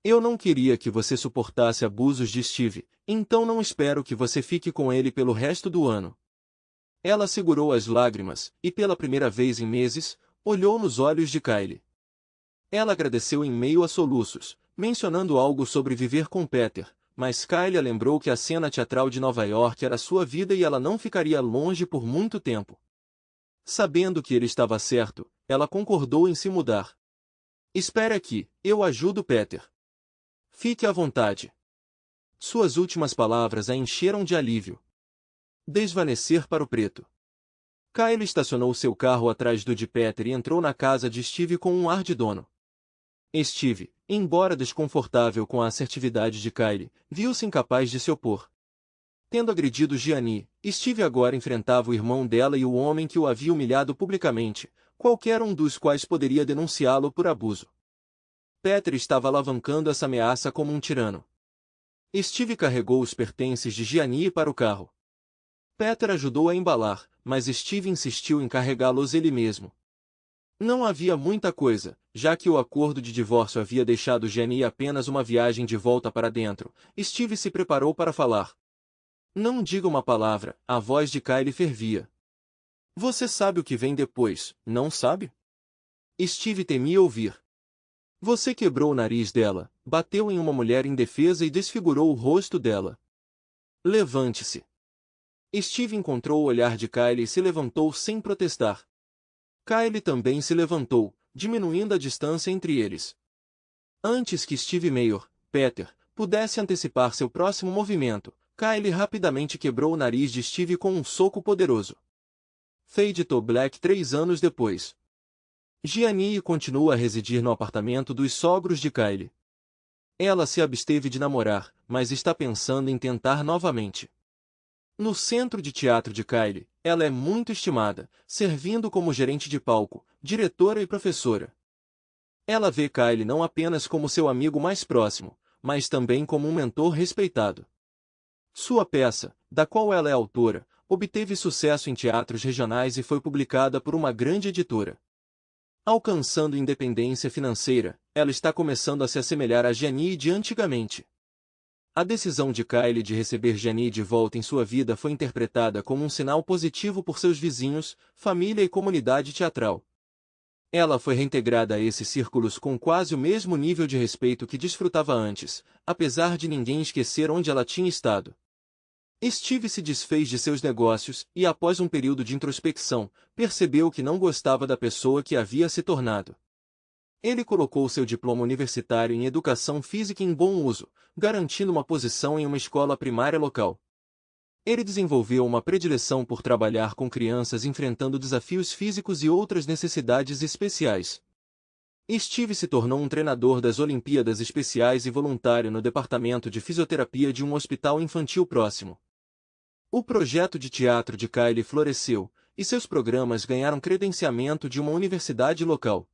Eu não queria que você suportasse abusos de Steve, então não espero que você fique com ele pelo resto do ano. Ela segurou as lágrimas, e pela primeira vez em meses, olhou nos olhos de Kyle. Ela agradeceu em meio a soluços, mencionando algo sobre viver com Peter, mas Kyle lembrou que a cena teatral de Nova York era sua vida e ela não ficaria longe por muito tempo. Sabendo que ele estava certo, ela concordou em se mudar. Espere aqui, eu ajudo Peter. Fique à vontade. Suas últimas palavras a encheram de alívio. Desvanecer para o preto. Kyle estacionou seu carro atrás do de Peter e entrou na casa de Steve com um ar de dono. Steve, embora desconfortável com a assertividade de Kyle, viu-se incapaz de se opor. Tendo agredido Gianni, Steve agora enfrentava o irmão dela e o homem que o havia humilhado publicamente, qualquer um dos quais poderia denunciá-lo por abuso. Peter estava alavancando essa ameaça como um tirano. Steve carregou os pertences de Gianni para o carro. Peter ajudou a embalar, mas Steve insistiu em carregá-los ele mesmo. Não havia muita coisa, já que o acordo de divórcio havia deixado Gianni apenas uma viagem de volta para dentro. Steve se preparou para falar. Não diga uma palavra, a voz de Kyle fervia. Você sabe o que vem depois, não sabe? Steve temia ouvir. Você quebrou o nariz dela, bateu em uma mulher indefesa e desfigurou o rosto dela. Levante-se. Steve encontrou o olhar de Kyle e se levantou sem protestar. Kyle também se levantou, diminuindo a distância entre eles. Antes que Steve Mayor, Peter, pudesse antecipar seu próximo movimento, Kyle rapidamente quebrou o nariz de Steve com um soco poderoso. Fade to Black 3 anos depois. Gianni continua a residir no apartamento dos sogros de Kyle. Ela se absteve de namorar, mas está pensando em tentar novamente. No centro de teatro de Kyle, ela é muito estimada, servindo como gerente de palco, diretora e professora. Ela vê Kyle não apenas como seu amigo mais próximo, mas também como um mentor respeitado. Sua peça, da qual ela é autora, obteve sucesso em teatros regionais e foi publicada por uma grande editora. Alcançando independência financeira, ela está começando a se assemelhar a Gianni de antigamente. A decisão de Kyle de receber Gianni de volta em sua vida foi interpretada como um sinal positivo por seus vizinhos, família e comunidade teatral. Ela foi reintegrada a esses círculos com quase o mesmo nível de respeito que desfrutava antes, apesar de ninguém esquecer onde ela tinha estado. Steve se desfez de seus negócios e, após um período de introspecção, percebeu que não gostava da pessoa que havia se tornado. Ele colocou seu diploma universitário em educação física em bom uso, garantindo uma posição em uma escola primária local. Ele desenvolveu uma predileção por trabalhar com crianças enfrentando desafios físicos e outras necessidades especiais. Steve se tornou um treinador das Olimpíadas Especiais e voluntário no departamento de fisioterapia de um hospital infantil próximo. O projeto de teatro de Kylie floresceu, e seus programas ganharam credenciamento de uma universidade local.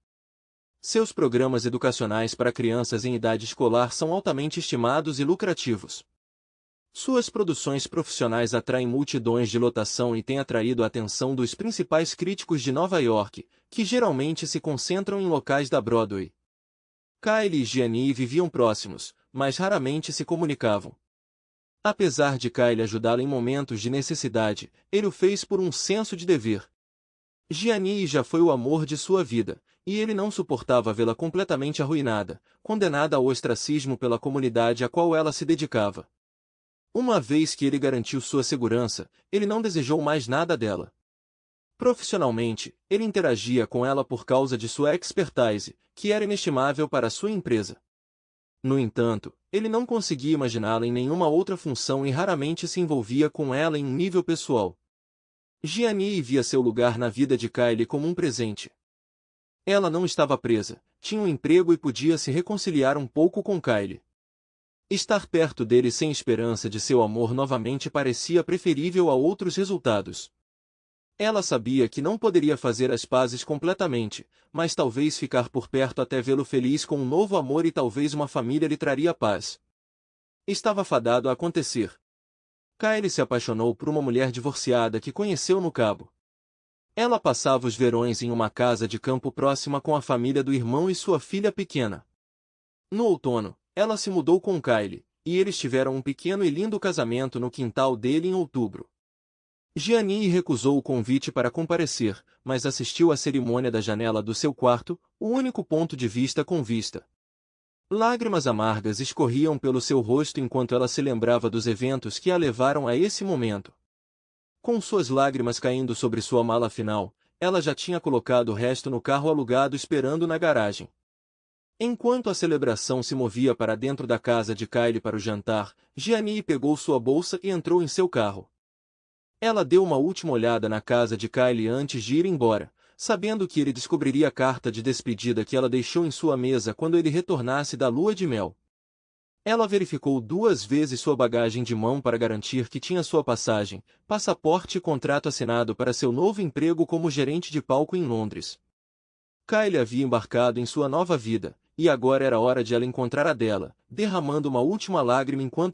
Seus programas educacionais para crianças em idade escolar são altamente estimados e lucrativos. Suas produções profissionais atraem multidões de lotação e têm atraído a atenção dos principais críticos de Nova York, que geralmente se concentram em locais da Broadway. Kylie e Gianni viviam próximos, mas raramente se comunicavam. Apesar de Kylie ajudá-la em momentos de necessidade, ele o fez por um senso de dever. Gianni já foi o amor de sua vida, e ele não suportava vê-la completamente arruinada, condenada ao ostracismo pela comunidade a qual ela se dedicava. Uma vez que ele garantiu sua segurança, ele não desejou mais nada dela. Profissionalmente, ele interagia com ela por causa de sua expertise, que era inestimável para sua empresa. No entanto, ele não conseguia imaginá-la em nenhuma outra função e raramente se envolvia com ela em um nível pessoal. Gianni via seu lugar na vida de Kylie como um presente. Ela não estava presa, tinha um emprego e podia se reconciliar um pouco com Kylie. Estar perto dele sem esperança de seu amor novamente parecia preferível a outros resultados. Ela sabia que não poderia fazer as pazes completamente, mas talvez ficar por perto até vê-lo feliz com um novo amor e talvez uma família lhe traria paz. Estava fadado a acontecer. Kylie se apaixonou por uma mulher divorciada que conheceu no Cabo. Ela passava os verões em uma casa de campo próxima com a família do irmão e sua filha pequena. No outono, ela se mudou com Kylie, e eles tiveram um pequeno e lindo casamento no quintal dele em outubro. Gianni recusou o convite para comparecer, mas assistiu à cerimônia da janela do seu quarto, o único ponto de vista com vista. Lágrimas amargas escorriam pelo seu rosto enquanto ela se lembrava dos eventos que a levaram a esse momento. Com suas lágrimas caindo sobre sua mala final, ela já tinha colocado o resto no carro alugado esperando na garagem. Enquanto a celebração se movia para dentro da casa de Kylie para o jantar, Gianni pegou sua bolsa e entrou em seu carro. Ela deu uma última olhada na casa de Kylie antes de ir embora, sabendo que ele descobriria a carta de despedida que ela deixou em sua mesa quando ele retornasse da lua de mel. Ela verificou 2 vezes sua bagagem de mão para garantir que tinha sua passagem, passaporte e contrato assinado para seu novo emprego como gerente de palco em Londres. Kylie havia embarcado em sua nova vida, e agora era hora de ela encontrar a dela, derramando uma última lágrima enquanto